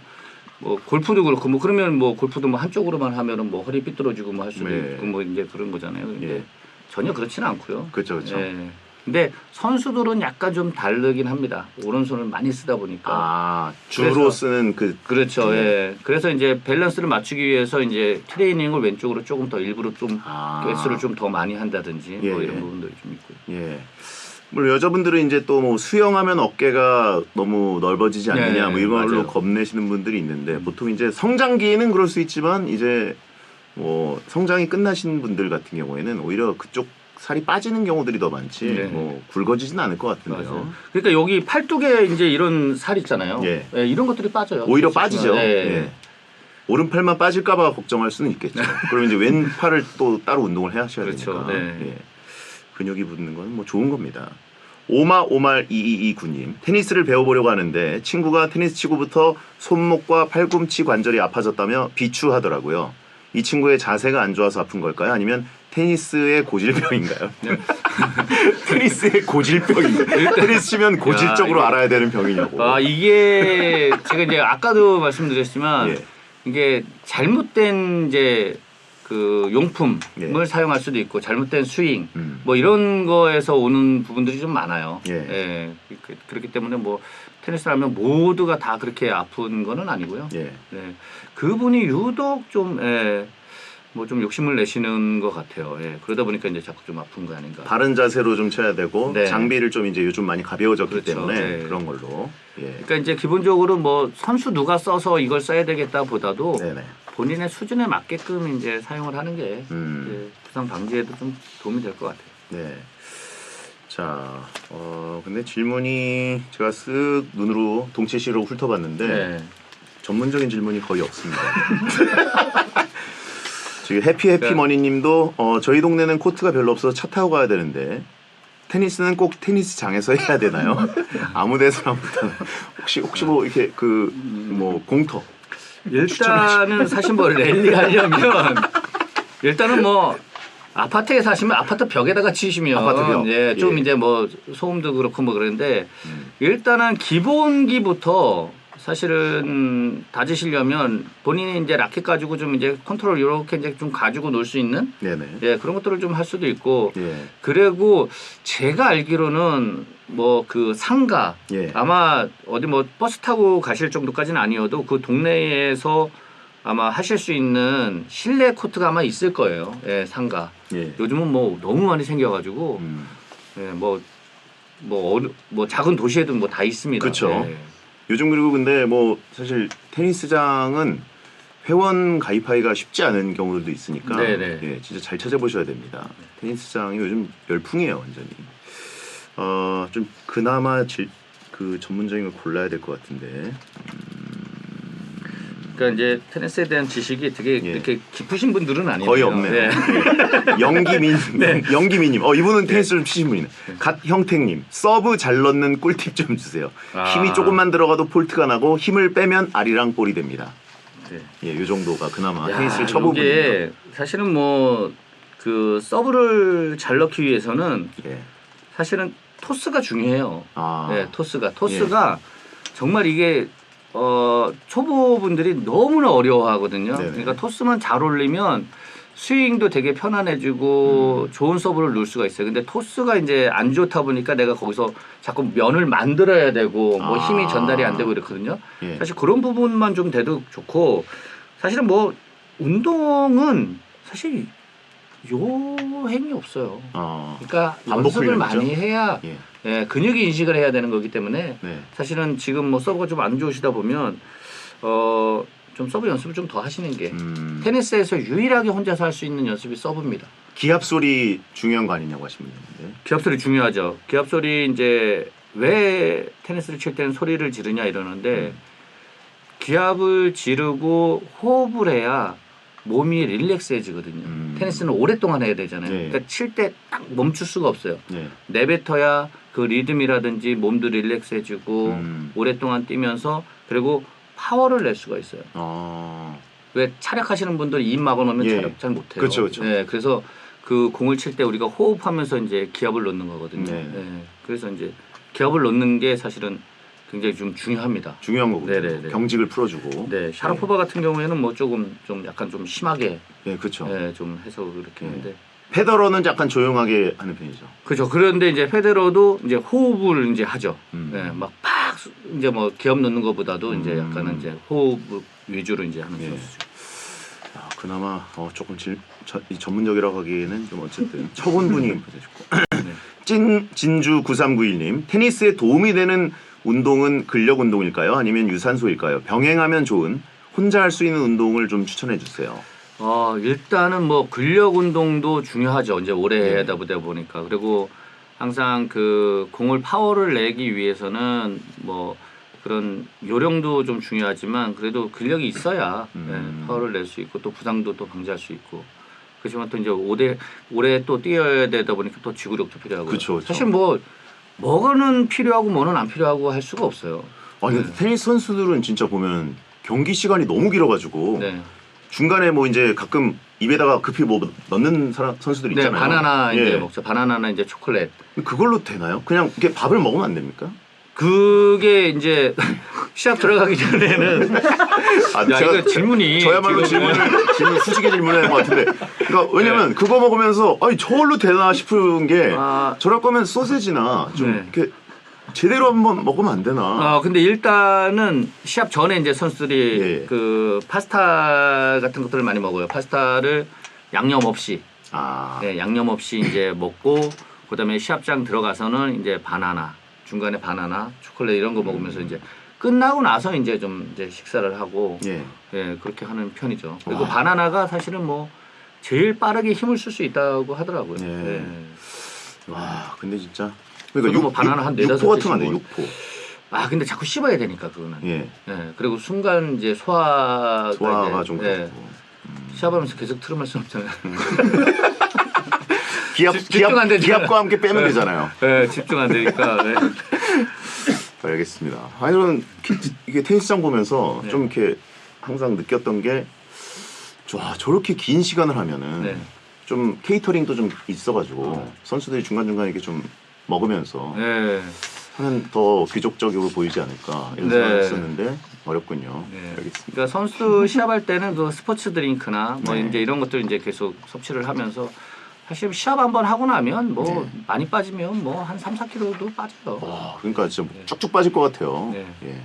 골프도 그렇고 뭐 그러면 뭐 골프도 뭐 한쪽으로만 하면은 뭐 허리 삐뚤어지고 뭐 할 수도 네. 있고 뭐 이제 그런 거잖아요. 근데 예. 전혀 그렇지는 않고요. 그렇죠, 그렇죠. 예. 근데 선수들은 약간 좀 다르긴 합니다. 오른손을 많이 쓰다 보니까. 주로 그래서- 쓰는 그 그렇죠. 네. 예. 그래서 이제 밸런스를 맞추기 위해서 이제 트레이닝을 왼쪽으로 조금 더 일부러 좀 개수를 좀 더 많이 한다든지 뭐 예, 이런 예. 부분들이 좀 있고요. 예. 물론 여자분들은 이제 또 뭐 수영하면 어깨가 너무 넓어지지 않느냐 네, 뭐 이런 걸로 맞아요. 겁내시는 분들이 있는데 보통 이제 성장기에는 그럴 수 있지만 이제 뭐 성장이 끝나신 분들 같은 경우에는 오히려 그쪽 살이 빠지는 경우들이 더 많지 네. 뭐 굵어지진 않을 것 같은데요. 맞아요. 그러니까 여기 팔뚝에 이제 이런 살 있잖아요. 예. 예, 이런 것들이 빠져요. 오히려 사실은. 빠지죠. 예. 예. 오른팔만 빠질까봐 걱정할 수는 있겠죠. 그러면 이제 왼팔을 또 따로 운동을 해야 하셔야 그렇죠. 되니까 네. 예. 근육이 붙는 건 뭐 좋은 겁니다. 오마오말 2229님 테니스를 배워보려고 하는데 친구가 테니스 치고부터 손목과 팔꿈치 관절이 아파졌다며 비추하더라고요. 이 친구의 자세가 안 좋아서 아픈 걸까요? 아니면 테니스의 고질병인가요? 테니스의 고질병인가요? 테니스 치면 고질적으로 이거- 알아야 되는 병이냐고. 아 이게 제가 이제 아까도 말씀드렸지만 예. 이게 잘못된 이제 그 용품을 예. 사용할 수도 있고 잘못된 스윙 음. 뭐 이런 거에서 오는 부분들이 좀 많아요. 예. 그렇기 때문에 뭐 테니스를 하면 모두가 다 그렇게 아픈 거는 아니고요. 예. 네. 그분이 유독 좀 뭐 좀 욕심을 내시는 것 같아요. 예. 그러다 보니까 이제 자꾸 좀 아픈 거 아닌가. 바른 자세로 좀 쳐야 되고 네. 장비를 좀 이제 요즘 많이 가벼워졌기 그렇죠. 때문에 네. 그런 걸로. 예. 그러니까 이제 기본적으로 뭐 선수 누가 써서 이걸 써야 되겠다보다도 네네. 본인의 수준에 맞게끔 이제 사용을 하는 게 음. 이제 부상 방지에도 좀 도움이 될 것 같아요. 네. 자, 근데 질문이 제가 쓱 눈으로 동체시로 훑어봤는데 네. 전문적인 질문이 거의 없습니다. 지금 해피해피머니님도 저희 동네는 코트가 별로 없어서 차 타고 가야 되는데 테니스는 꼭 테니스장에서 해야 되나요? 아무 데서나 못하나? 혹시 뭐 이렇게 그 뭐 공터 일단은 사실 뭐 랠리 하려면 일단은 뭐 아파트에 사시면 아파트 벽에다가 치시면 아파트 벽. 예, 좀 예. 이제 뭐 소음도 그렇고 뭐 그런데 일단은 기본기부터 사실은 다지시려면 본인이 이제 라켓 가지고 좀 이제 컨트롤 이렇게 이제 좀 가지고 놀 수 있는 네네. 예, 그런 것들을 좀 할 수도 있고 예. 그리고 제가 알기로는 뭐 그 상가 예. 아마 어디 뭐 버스 타고 가실 정도까지는 아니어도 그 동네에서 아마 하실 수 있는 실내 코트가 아마 있을 거예요. 예, 상가. 예. 요즘은 뭐 너무 많이 생겨가지고 예, 뭐 작은 도시에도 뭐 다 있습니다. 그쵸. 예. 요즘 그리고 근데 뭐 사실 테니스장은 회원 가입하기가 쉽지 않은 경우들도 있으니까 네네. 예, 진짜 잘 찾아보셔야 됩니다. 테니스장이 요즘 열풍이에요, 완전히. 좀 그나마 그 전문적인 걸 골라야 될 것 같은데. 그러니까 이제 테니스에 대한 지식이 되게 예. 이렇게 깊으신 분들은 아니에요. 거의 없네요. 네. 예. 영기민님. 이분은 테니스를 좀 치신 분이네. 갓형택님. 서브 잘 넣는 꿀팁 좀 주세요. 아. 힘이 조금만 들어가도 폴트가 나고 힘을 빼면 아리랑 볼이 됩니다. 예, 요 정도가 그나마 야, 테니스를 쳐보군요. 이게 사실은 뭐 그 서브를 잘 넣기 위해서는 예. 사실은 토스가 중요해요. 아, 네, 토스가 정말 이게 초보분들이 너무나 어려워하거든요. 네네. 그러니까 토스만 잘 올리면 스윙도 되게 편안해지고 좋은 서브를 넣을 수가 있어요. 근데 토스가 이제 안 좋다 보니까 내가 거기서 자꾸 면을 만들어야 되고 뭐 아. 힘이 전달이 안 되고 이렇거든요. 예. 사실 그런 부분만 좀 돼도 좋고 사실은 뭐 운동은 사실 요행이 없어요. 그러니까 반복 연습을 훈련이죠? 많이 해야 예. 예, 근육이 인식을 해야 되는 거기 때문에 네. 사실은 지금 뭐 서브가 좀 안 좋으시다 보면 좀 서브 연습을 좀 더 하시는 게 테니스에서 유일하게 혼자서 할 수 있는 연습이 서브입니다. 기합 소리 중요한 거 아니냐고 하시면 되는데. 기합 소리 중요하죠. 기합 소리 이제 왜 테니스를 칠 때는 소리를 지르냐 이러는데 기합을 지르고 호흡을 해야 몸이 릴렉스해지거든요. 테니스는 오랫동안 해야 되잖아요. 네. 그러니까 칠 때 딱 멈출 수가 없어요. 네. 내뱉어야 그 리듬이라든지 몸도 릴렉스해지고 오랫동안 뛰면서 그리고 파워를 낼 수가 있어요. 왜 차력하시는 분들이 입 막아놓으면 예. 차력 잘 못해요. 그렇죠, 그렇죠. 네, 그래서 그 공을 칠 때 우리가 호흡하면서 이제 기합을 넣는 거거든요. 네. 네, 그래서 이제 기합을 넣는 게 사실은 굉장히 좀 중요합니다. 중요한 거군요. 네네네. 경직을 풀어주고. 네, 샤라포바 같은 경우에는 뭐 조금 좀 약간 좀 심하게 네, 그렇죠. 좀 해서 그렇게 했는데. 페더러는 약간 조용하게 하는 편이죠. 그렇죠. 그런데 이제 페데러도 이제 호흡을 이제 하죠. 음. 네, 막팍 이제 뭐 기합 넣는 것보다도 이제 약간은 이제 호흡 위주로 이제 하는 예. 선수죠. 아, 그나마 조금 이 전문적이라고 하기에는 좀 어쨌든 쳐본 분이 계시고. 진주 9391님 테니스에 도움이 되는 운동은 근력 운동일까요? 아니면 유산소일까요? 병행하면 좋은 혼자 할 수 있는 운동을 좀 추천해 주세요. 일단은 뭐 근력 운동도 중요하죠. 이제 오래 네. 하다 보니까. 그리고 항상 그 공을 파워를 내기 위해서는 뭐 그런 요령도 좀 중요하지만 그래도 근력이 있어야 파워를 낼 수 있고 또 부상도 또 방지할 수 있고. 그렇지만 또 이제 오래 또 뛰어야 되다 보니까 또 지구력도 필요하고. 그쵸. 사실 뭐는 필요하고 뭐는 안 필요하고 할 수가 없어요. 아니 근데 테니스 선수들은 진짜 보면 경기 시간이 너무 길어가지고 네. 중간에 뭐 이제 가끔 입에다가 급히 뭐 넣는 선수들 네, 있잖아요. 바나나 이제 예. 먹죠. 바나나나 이제 초콜릿. 그걸로 되나요? 그냥 이렇게 밥을 먹으면 안 됩니까? 그게 이제 시합 들어가기 전에는 야, 이거 질문이 저야말로 지금 질문 후지게 질문할 것 같은데. 그러니까 왜냐면 그거 먹으면서 아니 저걸로 되나 싶은 게 저럴 거면 소세지나 좀 네. 이렇게 제대로 한번 먹으면 안 되나? 근데 일단은 시합 전에 이제 선수들이 예. 그 파스타 같은 것들을 많이 먹어요. 파스타를 양념 없이 네, 양념 없이 이제 먹고 그다음에 시합장 들어가서는 이제 바나나 중간에 바나나, 초콜릿 이런 거 먹으면서 이제 끝나고 나서 이제 좀 이제 식사를 하고 예. 예, 그렇게 하는 편이죠. 그리고 바나나가 사실은 뭐 제일 빠르게 힘을 쓸 수 있다고 하더라고요. 예. 예. 와, 근데 진짜 저도 뭐 바나나 한 4-5 육포 같은 거 안 돼, 개씩 육포. 근데 자꾸 씹어야 되니까 그거는. 예. 예. 그리고 순간 이제 소화가 소화가 이제, 좀 예. 그렇고. 시합하면서 계속 트름할 수는 없잖아요. 집중 안 되잖아요. 기합과 함께 빼면 되잖아요. 네, 집중 안 되니까. 네. 알겠습니다. 아니 저는 이게 테니스장 보면서 네. 좀 이렇게 항상 느꼈던 게 저렇게 긴 시간을 하면은 네. 좀 케이터링도 좀 있어가지고 선수들이 중간중간 이렇게 좀 먹으면서 네. 하면 더 귀족적으로 보이지 않을까 이런 네. 생각을 했었는데 어렵군요. 네. 알겠습니다. 그러니까 선수 시합할 때는 그 스포츠 드링크나 뭐 네. 이제 이런 것들 이제 계속 섭취를 하면서 사실 시합 한번 하고 나면 뭐 네. 많이 빠지면 뭐 한 3-4kg도 빠져요. 와, 그러니까 진짜 쭉쭉 빠질 것 같아요. 네. 예.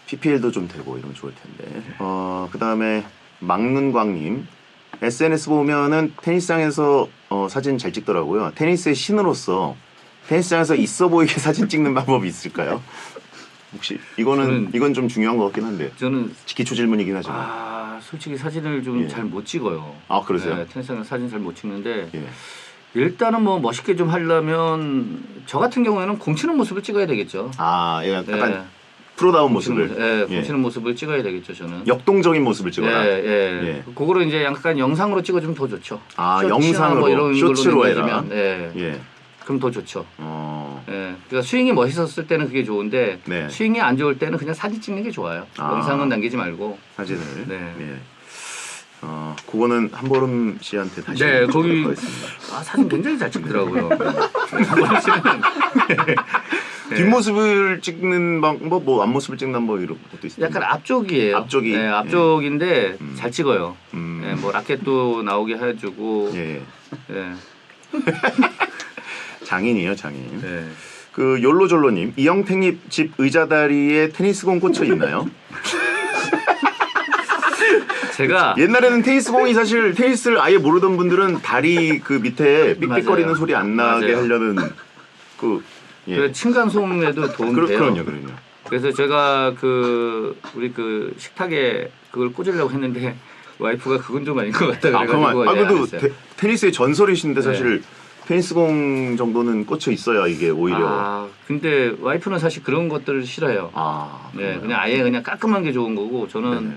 PPL도 좀 되고 이러면 좋을 텐데. 그다음에 막눈광님 SNS 보면은 테니스장에서 사진 잘 찍더라고요. 테니스의 신으로서 테니스장에서 있어 보이게 사진 찍는 방법이 있을까요? 혹시 이건 좀 중요한 것 같긴 한데. 저는 기초 질문이긴 하지만. 솔직히 사진을 좀 예. 잘 못 찍어요. 그러세요? 네, 테니스장 사진 잘 못 찍는데 예. 일단은 뭐 멋있게 좀 하려면 저 같은 경우에는 공치는 모습을 찍어야 되겠죠. 약간 네. 프로다운 모습을. 예, 공치는 모습을 찍어야 되겠죠, 저는. 역동적인 모습을 찍어라. 예. 그거를 이제 약간 영상으로 찍어주면 더 좋죠. 쇼츠나 영상으로 뭐 이런 쇼츠로 걸로 해라. 남겨주면, 예. 예. 그럼 더 좋죠. 예, 그러니까 스윙이 멋있었을 때는 그게 좋은데 네. 스윙이 안 좋을 때는 그냥 사진 찍는 게 좋아요. 아. 영상은 남기지 말고. 사진을. 네. 예. 그거는 한보름 씨한테 다시 네, 거기 하겠습니다. 사진 굉장히 잘 찍더라고요. 한보름 씨는 네. 뒷모습을 찍는 방법, 뭐 앞모습을 찍는 방법 이런 것도 있어요. 약간 앞쪽이에요. 앞쪽이? 네, 앞쪽인데 음. 잘 찍어요. 네, 뭐 라켓도 나오게 해주고. 예. 네. 장인이에요, 장인. 네. 그 욜로졸로님, 이영택님 집 의자다리에 테니스공 꽂혀 있나요? 제가 옛날에는 테니스공이 사실 테니스를 아예 모르던 분들은 다리 그 밑에 삑삑거리는 맞아요. 소리 안 나게 맞아요. 하려는 그 예. 그 층간 소음에도 도움이 돼요. 그럼요. 그래서 제가 그 우리 그 식탁에 그걸 꽂으려고 했는데 와이프가 그건 좀 아닌 것 같다 그래가지고 그래도 안 했어요. 테니스의 전설이신데 네. 사실 테니스공 정도는 꽂혀 있어야 이게 오히려 근데 와이프는 사실 그런 것들을 싫어요. 네, 그래요? 그냥 아예 그냥 깔끔한 게 좋은 거고 저는 네네.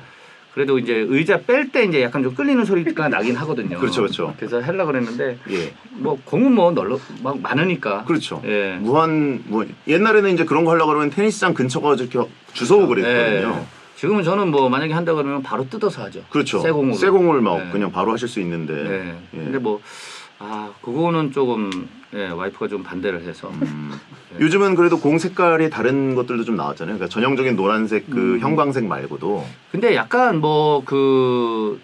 그래도 이제 의자 뺄 때 이제 약간 좀 끌리는 소리가 나긴 하거든요. 그렇죠. 그래서 하려고 그랬는데 예, 뭐 공은 뭐 널려 막 많으니까. 그렇죠. 예. 옛날에는 이제 그런 거 하려고 그러면 테니스장 근처가 이렇게 주워오고 그랬거든요. 예. 지금은 저는 뭐 만약에 한다 그러면 바로 뜯어서 하죠. 그렇죠. 새 공으로. 새 공을 막 네. 그냥 바로 하실 수 있는데. 네. 예. 근데 뭐 그거는 조금 와이프가 좀 반대를 해서. 요즘은 그래도 공 색깔이 다른 것들도 좀 나왔잖아요. 그러니까 전형적인 노란색 그 형광색 말고도. 근데 약간 뭐 그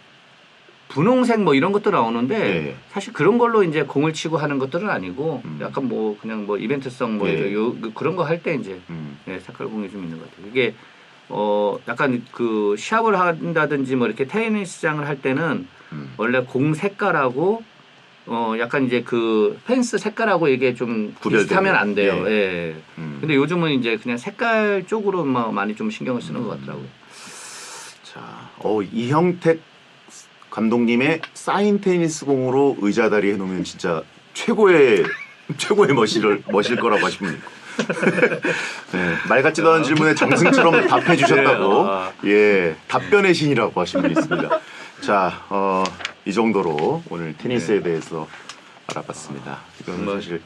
분홍색 뭐 이런 것도 나오는데 예. 사실 그런 걸로 이제 공을 치고 하는 것들은 아니고 약간 뭐 그냥 뭐 이벤트성 뭐 예. 그런 거 할 때 이제 색깔 공이 좀 있는 것 같아요. 이게 약간 그 시합을 한다든지 뭐 이렇게 테니스장을 할 때는 원래 공 색깔하고 약간 이제 그 펜스 색깔하고 이게 좀 구별되고. 비슷하면 안 돼요. 예. 예. 근데 요즘은 이제 그냥 색깔 쪽으로 많이 좀 신경을 쓰는 것 같더라고요. 자, 이형택 감독님의 사인 테니스 공으로 의자다리 해놓으면 진짜 최고의 멋일 거라고 하시면 네, 말 같지도 않은 질문에 정승처럼 답해 주셨다고 답변의 신이라고 하신 분이 있습니다. 자, 이 정도로 오늘 테니스에 대해서 알아봤습니다. 이건 사실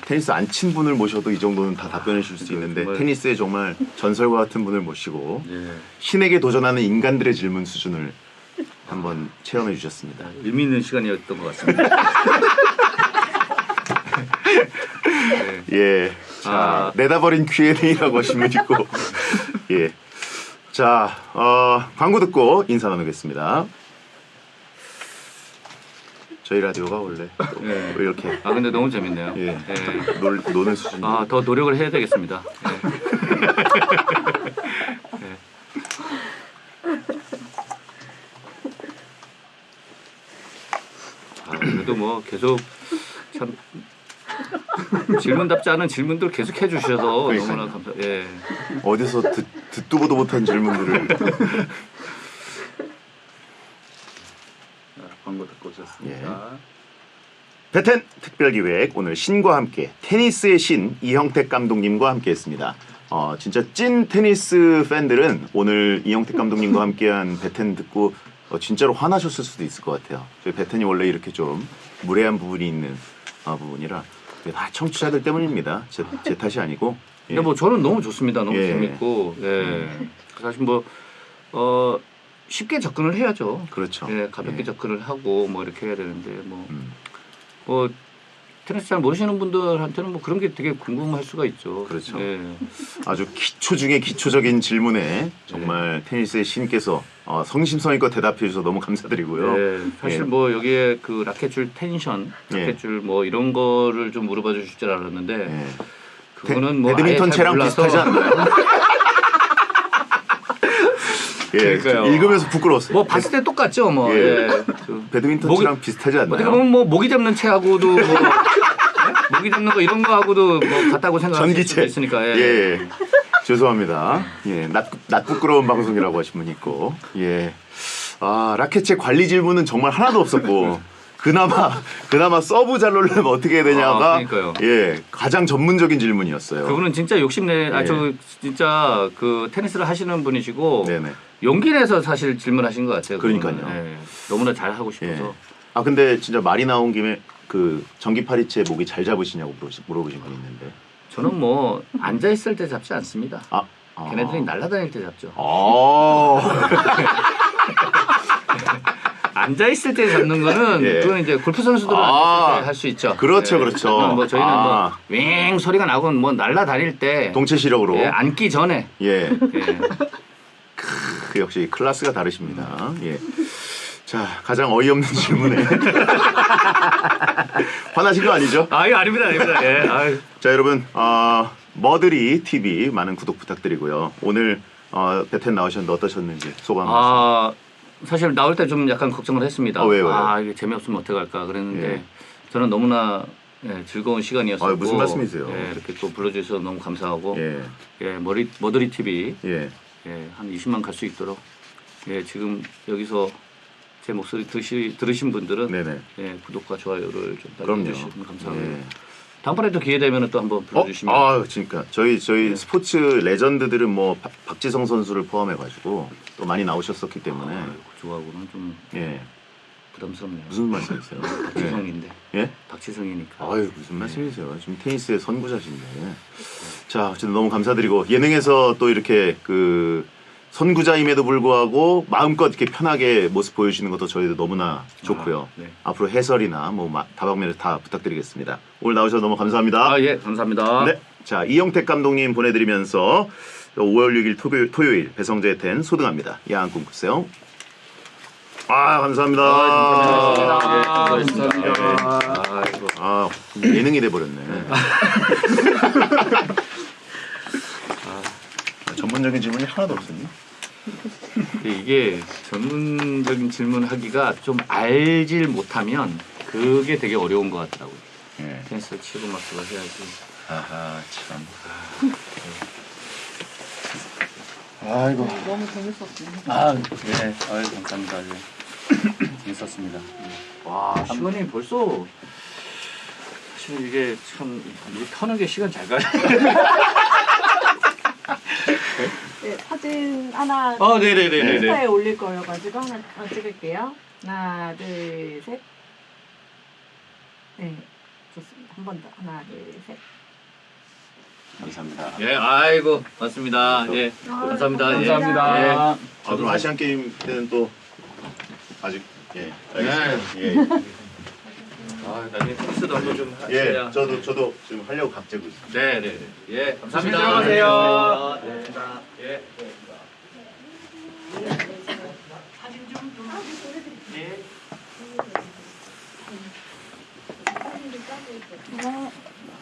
테니스 안 친 분을 모셔도 이 정도는 다 답변해 줄 수 있는데 테니스에 정말 전설과 같은 분을 모시고 신에게 도전하는 인간들의 질문 수준을 한번 체험해 주셨습니다. 의미 있는 시간이었던 것 같습니다. 예. 자, 내다버린 Q&A라고 하시면 있고. 예. 자, 광고 듣고 인사 나누겠습니다. 저희 라디오가 원래 또 이렇게 근데 너무 재밌네요. 예. 노는 수준. 더 노력을 해야 되겠습니다. 그래도 뭐 계속 참 질문답지 않은 질문들 계속 해주셔서 그러니까요. 너무나 감사. 어디서 듣도 보도 못한 질문들을. 광고 듣고 오셨습니다. 배텐 특별기획 오늘 신과 함께 테니스의 신 이형택 감독님과 함께했습니다. 진짜 찐 테니스 팬들은 오늘 이형택 감독님과 함께한 배텐 듣고 진짜로 화나셨을 수도 있을 것 같아요. 저희 배텐이 원래 이렇게 좀 무례한 부분이 있는 부분이라 다 청취자들 때문입니다. 제 탓이 아니고. 근데 뭐 저는 너무 좋습니다. 너무 예. 재밌고 사실 뭐 쉽게 접근을 해야죠. 그렇죠. 가볍게 접근을 하고 뭐 이렇게 해야 되는데 뭐 테니스 잘 모르시는 분들한테는 뭐 그런 게 되게 궁금할 수가 있죠. 그렇죠. 아주 기초 중에 기초적인 질문에 정말 테니스의 신께서 성심성의껏 대답해 주셔서 너무 감사드리고요. 사실 뭐 여기에 그 라켓줄 텐션, 라켓줄 뭐 이런 거를 좀 물어봐 주실 줄 알았는데 그거는 뭐 배드민턴 채랑 비슷하지 않나요? 그러니까요. 읽으면서 부끄러웠어요. 뭐 봤을 때 똑같죠, 뭐. 배드민턴 채랑 비슷하지 않나요? 어떻게 보면 뭐 모기 잡는 채하고도 뭐 모기 잡는 거 이런 거하고도 뭐 같다고 생각하실 수도 있으니까. 죄송합니다. 낯 부끄러운 방송이라고 하신 분 있고. 라켓채 관리 질문은 정말 하나도 없었고. 그나마 서브 잘 놓으려면 어떻게 해야 되냐가 가장 전문적인 질문이었어요. 그분은 진짜 욕심내. 저 진짜 그 테니스를 하시는 분이시고 네네. 용기 내서 사실 질문하신 것 같아요. 그러니까요. 너무나 잘 하고 싶어서. 근데 진짜 말이 나온 김에 그 전기 파리채 모기 잘 잡으시냐고 물어보신 분 있는데. 저는 뭐 앉아 있을 때 잡지 않습니다. 아, 걔네들이 날아다닐 때 잡죠. 앉아 있을 때 잡는 거는 예. 그건 이제 골프 선수들은 앉아 있을 때 할 수 있죠. 그렇죠, 예. 그렇죠. 뭐 저희는 뭐윙 소리가 나고 뭐 날아다닐 때 동체 시력으로. 예, 앉기 전에 예. 예. 그 역시 클래스가 다르십니다. 예. 자, 가장 어이없는 질문에 화나신 거 아니죠? 아유 아닙니다, 아닙니다. 예. 아유. 자, 여러분, 머드리 TV 많은 구독 부탁드리고요. 오늘 베텐 나오셨는데 어떠셨는지 소감. 사실 나올 때 좀 약간 걱정을 했습니다. 왜요? 이게 재미없으면 어떡할까 그랬는데 예. 저는 너무나 즐거운 시간이었었고 무슨 말씀이세요? 예, 이렇게 또 불러주셔서 너무 감사하고 예, 머드리 TV 예. 한 20만 갈 수 있도록 지금 여기서 제 목소리 들으신 분들은 네네. 구독과 좋아요를 좀 그럼요. 눌러주시면 감사합니다. 예. 다음번에도 기회 되면 또 한번 불러주시면. 그러니까 저희 스포츠 레전드들은 뭐 박지성 선수를 포함해가지고 또 많이 나오셨었기 때문에. 저하고는 좀 예. 부담스럽네요. 무슨 말씀이세요? 박지성인데. 예? 박지성이니까. 무슨 말씀이세요? 지금 테니스의 선구자신데. 자, 어쨌든 너무 감사드리고 예능에서 또 이렇게 그 선구자임에도 불구하고 마음껏 이렇게 편하게 모습 보여주시는 것도 저희도 너무나 좋고요. 네. 앞으로 해설이나 뭐 다방면을 다 부탁드리겠습니다. 오늘 나오셔서 너무 감사합니다. 예, 감사합니다. 네. 자, 이영택 감독님 보내드리면서 5월 6일 토요일 배성재 텐 소등합니다. 야한 꿈 꾸세요. 감사합니다. 감사합니다. 예능이 돼버렸네. 전문적인 질문이 하나도 없었네. 이게 전문적인 질문하기가 좀 알질 못하면 그게 되게 어려운 것 같더라고요. 예. 테니스 치고 막 그거 해야지. 아하, 참. 너무 재밌었어요. 네. 감사합니다. 재밌었습니다. 와, 시간이 벌써 사실 이게 참 이렇게 하는 게 시간 잘 가요. 네, 사진 하나 네네네네. 인스타에 올릴 거여가지고 하나 찍을게요. 하나, 둘, 셋. 네, 좋습니다. 한 번 더. 하나, 둘, 셋. 감사합니다. 예, 아이고, 맞습니다. 예, 감사합니다. 감사합니다. 예. 그럼 아시안 게임 때는 또 아직 알겠습니다. 나중에 테니스도 한번 좀 예, 하셔야. 저도 지금 하려고 각재고 있습니다. 네네네. 예, 감사합니다. 조심히 들어가세요. 네, 감사합니다. 예.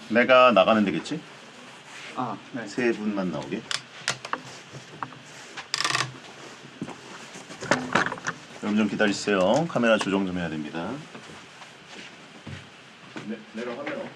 내가 나가는 데겠지? 네. 세 분만 나오게. 그럼 좀 기다리세요. 카메라 조정 좀 해야 됩니다. 네, 내가 화면.